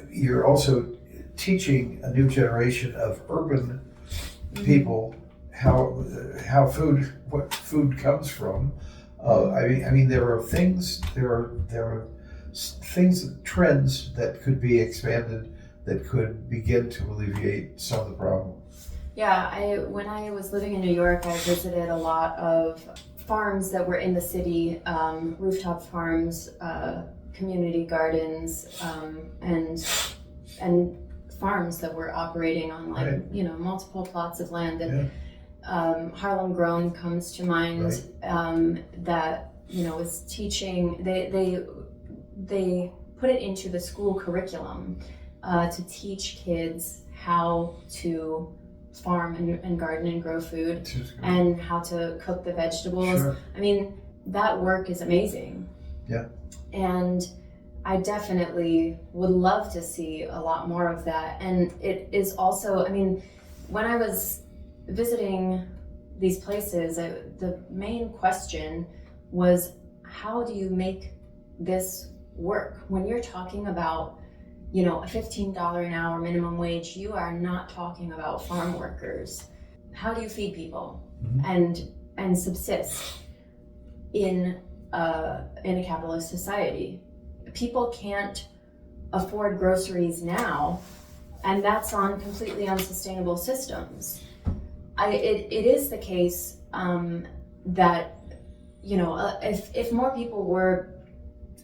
You're also teaching a new generation of urban people what food comes from. I mean, there are things, trends that could be expanded that could begin to alleviate some of the problem. Yeah, when I was living in New York, I visited a lot of farms that were in the city, rooftop farms, community gardens, and farms that were operating on multiple plots of land. And Harlem Grown comes to mind, that was teaching. They put it into the school curriculum to teach kids how to farm and garden and grow food and how to cook the vegetables. Sure. I mean, that work is amazing. Yeah. And I definitely would love to see a lot more of that. And it is also, I mean, when I was visiting these places, the main question was, how do you make this work? When you're talking about, a $15 an hour minimum wage, you are not talking about farm workers. How do you feed people and subsist in a capitalist society? People can't afford groceries now, and that's on completely unsustainable systems. It is the case that, if more people were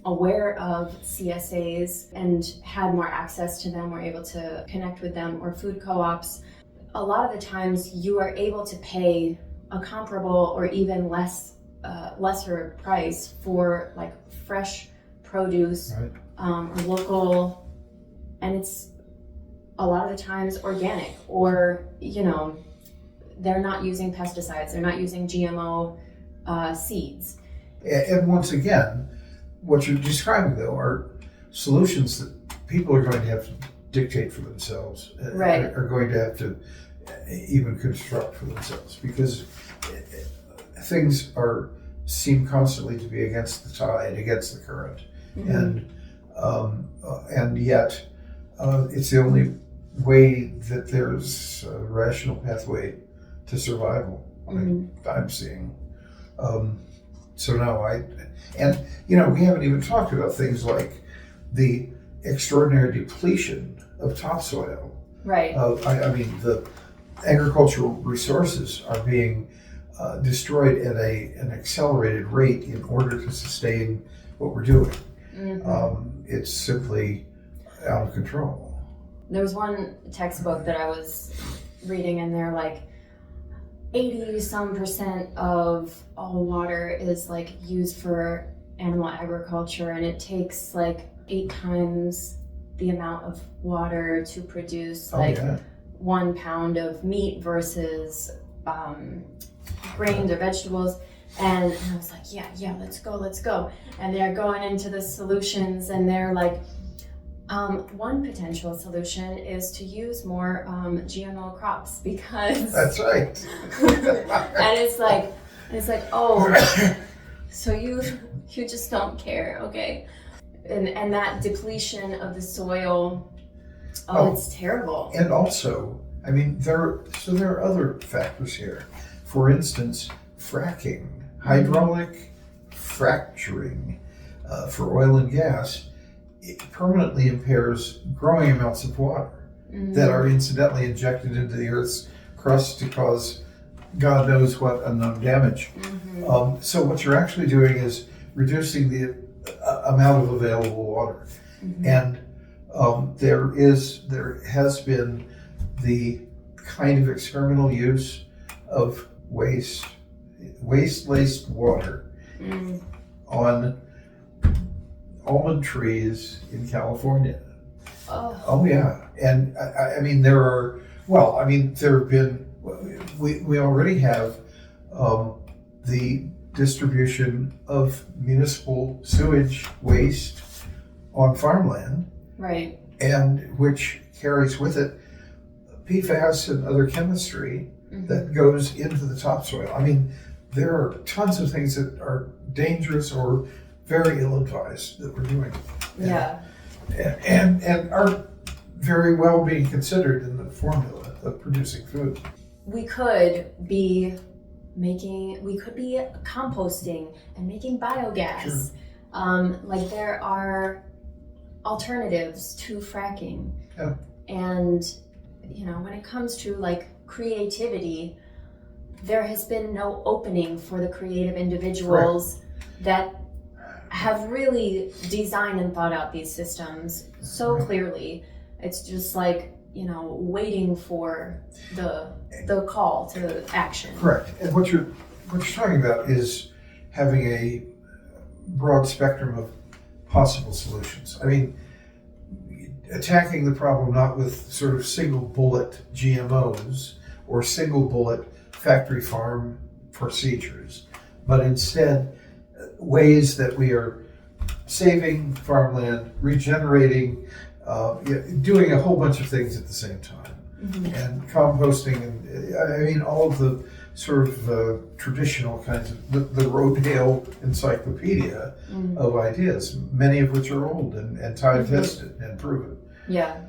aware of CSAs and had more access to them, were able to connect with them, or food co-ops, a lot of the times you are able to pay a comparable or even lesser price for like fresh produce, or local, and it's a lot of the times organic, or they're not using pesticides, they're not using GMO seeds. And once again, what you're describing, though, are solutions that people are going to have to dictate for themselves, are going to have to even construct for themselves, because things seem constantly to be against the tide, against the current, and yet it's the only way that there's a rational pathway to survival. I'm seeing. So no, we haven't even talked about things like the extraordinary depletion of topsoil. Right. I mean, the agricultural resources are being destroyed at an accelerated rate in order to sustain what we're doing. It's simply out of control. There was one textbook that I was reading, and they're like 80% of all water is like used for animal agriculture, and it takes like 8 times the amount of water to produce 1 pound of meat versus grains or vegetables. And I was like, yeah, let's go. And they're going into the solutions, and they're like, one potential solution is to use more GMO crops, because That's right. and it's like, oh, so you just don't care, okay? And that depletion of the soil, it's terrible. And also, I mean, there are other factors here. For instance, fracking, hydraulic fracturing for oil and gas, it permanently impairs growing amounts of water that are incidentally injected into the Earth's crust to cause God knows what unknown damage. So what you're actually doing is reducing the amount of available water. And there has been the kind of experimental use of waste-laced water on almond trees in California. Oh yeah, and I mean there have been. We already have the distribution of municipal sewage waste on farmland, Right. and which carries with it PFAS and other chemistry that goes into the topsoil. I mean, there are tons of things that are dangerous or very ill-advised that we're doing. Yeah. And aren't very well being considered in the formula of producing food. We could be composting and making biogas. Like there are alternatives to fracking. Yeah. And when it comes to like creativity, there has been no opening for the creative individuals that have really designed and thought out these systems so clearly. It's just like, waiting for the call to action. Correct. And what you're talking about is having a broad spectrum of possible solutions. I mean, attacking the problem not with sort of single bullet GMOs or single bullet factory farm procedures, but instead ways that we are saving farmland, regenerating, doing a whole bunch of things at the same time, and composting, and I mean all of the sort of traditional kinds of the Rodale encyclopedia of ideas, many of which are old and time tested and proven. Yeah.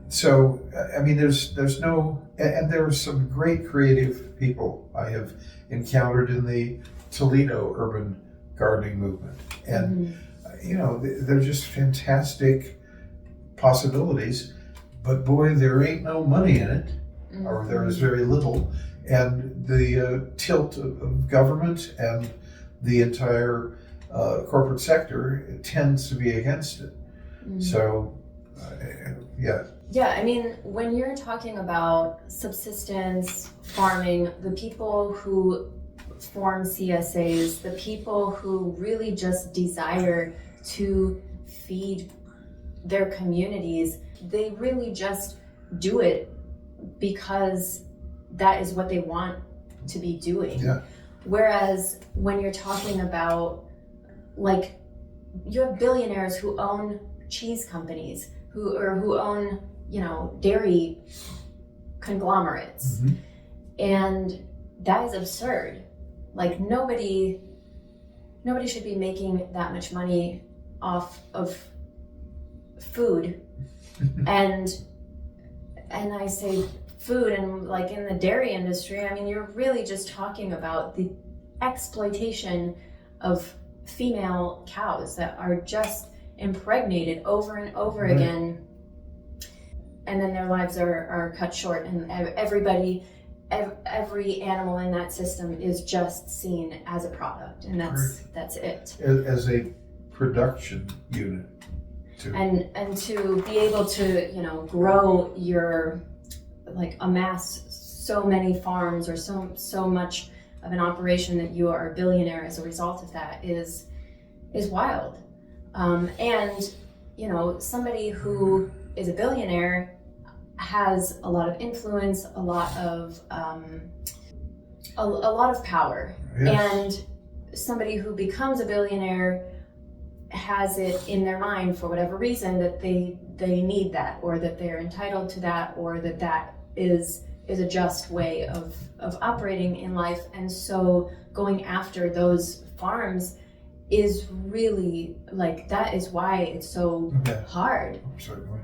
So I mean, there's no, and there are some great creative people I have encountered in the Toledo urban gardening movement, and they're just fantastic possibilities, but boy, there ain't no money in it, or there is very little, and the tilt of government and the entire corporate sector tends to be against it. So, Yeah, I mean, when you're talking about subsistence farming, the people who form CSAs, the people who really just desire to feed their communities, they really just do it because that is what they want to be doing. Yeah. Whereas when you're talking about, like, you have billionaires who own cheese companies, who own, dairy conglomerates. And that is absurd. Like nobody should be making that much money off of food. and I say food, and like in the dairy industry, I mean, you're really just talking about the exploitation of female cows that are just impregnated over and over again, and then their lives are cut short, and everybody every animal in that system is just seen as a product, and that's it. As a production unit. And to be able to, grow your, amass so many farms or so much of an operation that you are a billionaire as a result of that is wild. And somebody who is a billionaire has a lot of influence, a lot of power. Yes. And somebody who becomes a billionaire has it in their mind for whatever reason that they need that, or that they're entitled to that, or that is a just way of operating in life. And so going after those farms is really that is why it's so hard. Certainly.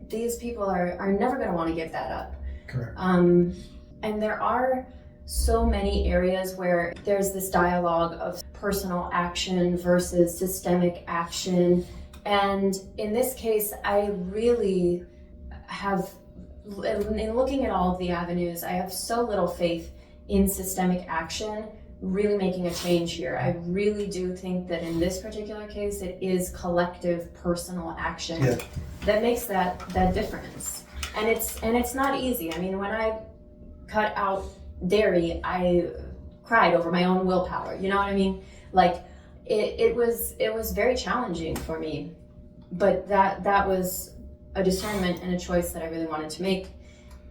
These people are never going to want to give that up. Correct. And there are so many areas where there's this dialogue of personal action versus systemic action. And in this case, I really have, in looking at all of the avenues, I have so little faith in systemic action really making a change here. I really do think that in this particular case, it is collective personal action that makes that difference. And it's not easy. I mean, when I cut out dairy, I cried over my own willpower. You know what I mean? It was very challenging for me, but that was a discernment and a choice that I really wanted to make.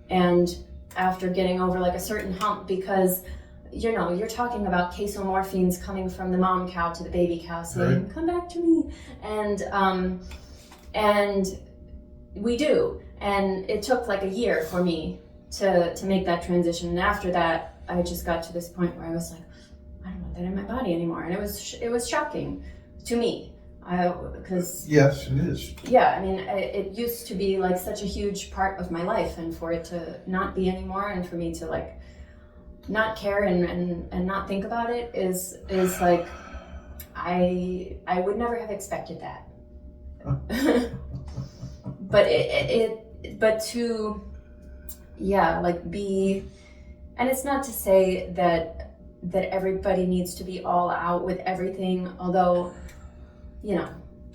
And after getting over a certain hump, because you're talking about casomorphines coming from the mom cow to the baby cow saying, right, come back to me. And we do. And it took a year for me to make that transition. And after that, I just got to this point where I was like, I don't want that in my body anymore. And it was shocking to me. Because yes, it is. Yeah, I mean, it used to be such a huge part of my life, and for it to not be anymore, and for me to not care and not think about it is I would never have expected that. But to be, and it's not to say that everybody needs to be all out with everything, although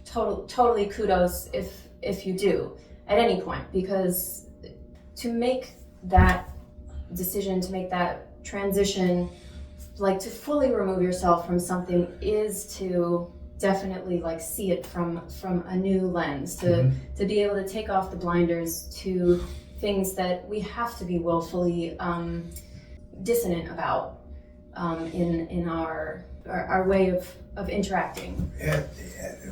totally kudos if you do at any point, because to make that decision, to make that transition, to fully remove yourself from something is to definitely see it from a new lens, to be able to take off the blinders to things that we have to be willfully dissonant about in our way of interacting.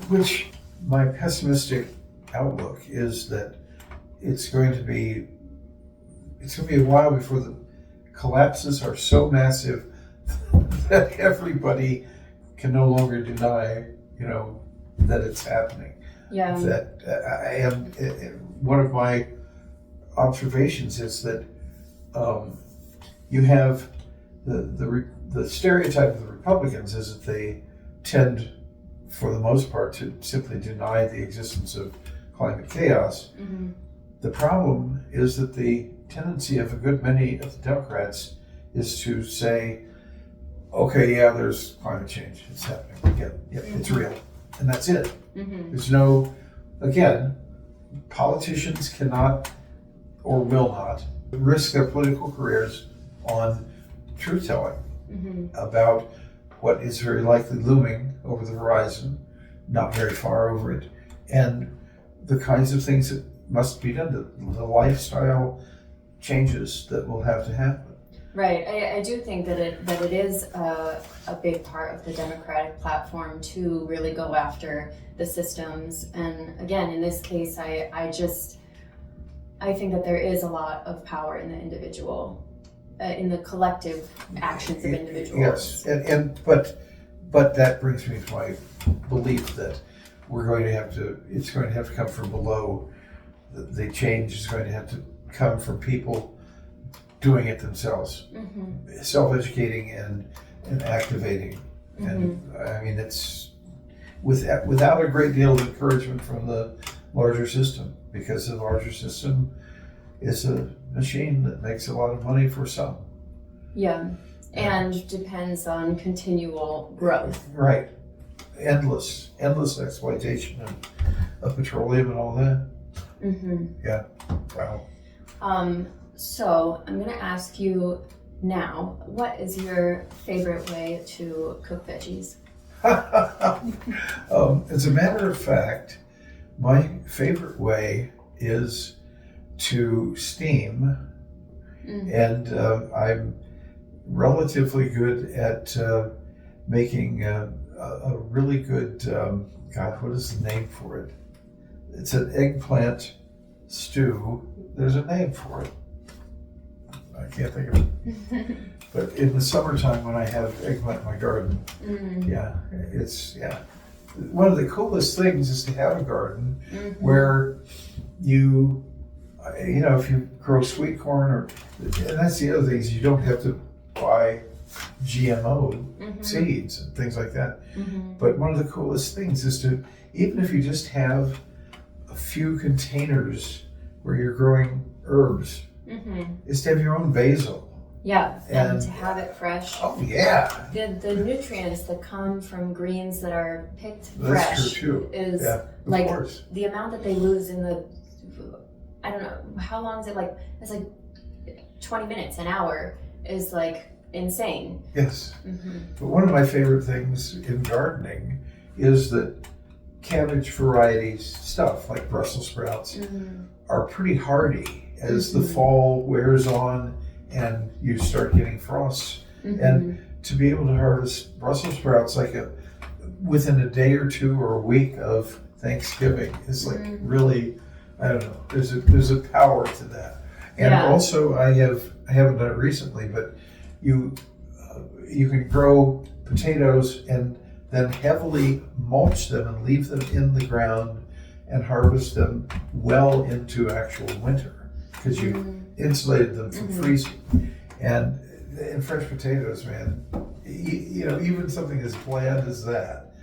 Which my pessimistic outlook is that it's going to be a while before the collapses are so massive that everybody can no longer deny, that it's happening. Yeah. One of my observations is that you have the stereotype of the Republicans is that they tend, for the most part, to simply deny the existence of climate chaos. Mm-hmm. The problem is that the tendency of a good many of the Democrats is to say, okay, yeah, there's climate change, it's happening, it's real, and that's it. Mm-hmm. There's no, again, politicians cannot or will not risk their political careers on truth-telling about what is very likely looming over the horizon, not very far over it, and the kinds of things that must be done, the lifestyle changes that will have to happen. Right. I do think that it is a big part of the Democratic platform to really go after the systems. And again, in this case, I think that there is a lot of power in the individual, in the collective actions of individuals. Yes, but that brings me to my belief that it's going to have to come from below. The change is going to have to come from people doing it themselves, self-educating and activating. And I mean, it's without a great deal of encouragement from the larger system, because the larger system is a machine that makes a lot of money for some. Yeah. And depends on continual growth. Right. Endless exploitation of petroleum and all that. Mm-hmm. Yeah. Wow. So I'm gonna ask you now, what is your favorite way to cook veggies? As a matter of fact, my favorite way is to steam, and I'm relatively good at making a really good, God, what is the name for it? It's an eggplant stew. There's a name for it. I can't think of it. But in the summertime when I have eggplant in my garden, it's one of the coolest things is to have a garden where you know, if you grow sweet corn and that's the other thing is you don't have to buy GMO seeds and things like that. But one of the coolest things is to, even if you just have a few containers where you're growing herbs, is to have your own basil. Yeah, and to have it fresh. Oh yeah. The nutrients that come from greens that are picked That's fresh true too. is like the amount that they lose in the, I don't know, how long is it, like, it's like 20 minutes, an hour is like insane. Yes. But one of my favorite things in gardening is that cabbage varieties stuff like Brussels sprouts are pretty hardy as the fall wears on and you start getting frosts. And to be able to harvest Brussels sprouts like within a day or two or a week of Thanksgiving is like really, I don't know, there's a power to that. And also I haven't done it recently, but you can grow potatoes and then heavily mulch them and leave them in the ground and harvest them well into actual winter because you insulated them from freezing. And fresh potatoes, man, you know, even something as bland as that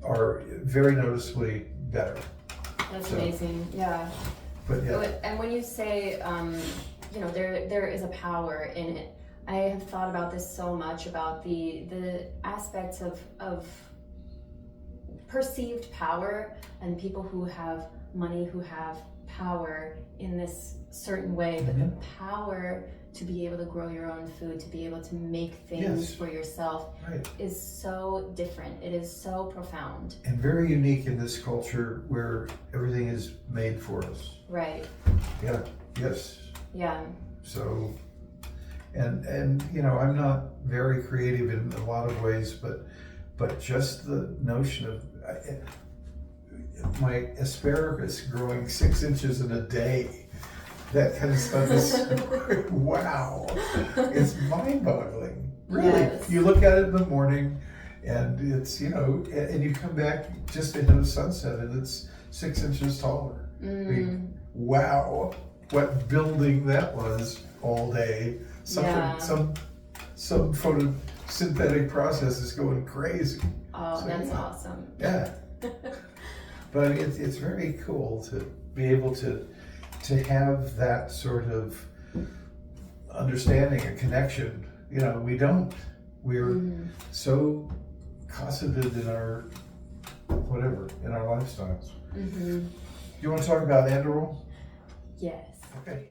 are very noticeably better. That's amazing, yeah. But yeah. And when you say, you know, there is a power in it, I have thought about this so much, about the aspects of perceived power and people who have money, who have power in this certain way, but the power to be able to grow your own food, to be able to make things for yourself is so different. It is so profound. And very unique in this culture where everything is made for us. Right. Yeah, yes. Yeah. So, and you know, I'm not very creative in a lot of ways, but just the notion of my asparagus growing 6 inches in a day, that kind of stuff is, wow, it's mind-boggling. Really, you look at it in the morning and it's, you know, and you come back just ahead of sunset and it's 6 inches taller. I mean, wow, what building that was all day. Some photosynthetic process is going crazy. Oh, so, that's awesome. Yeah. But I mean, it's very cool to be able to have that sort of understanding and connection. You know, we're so cosseted in our in our lifestyles. You want to talk about Andorol? Yes. Okay.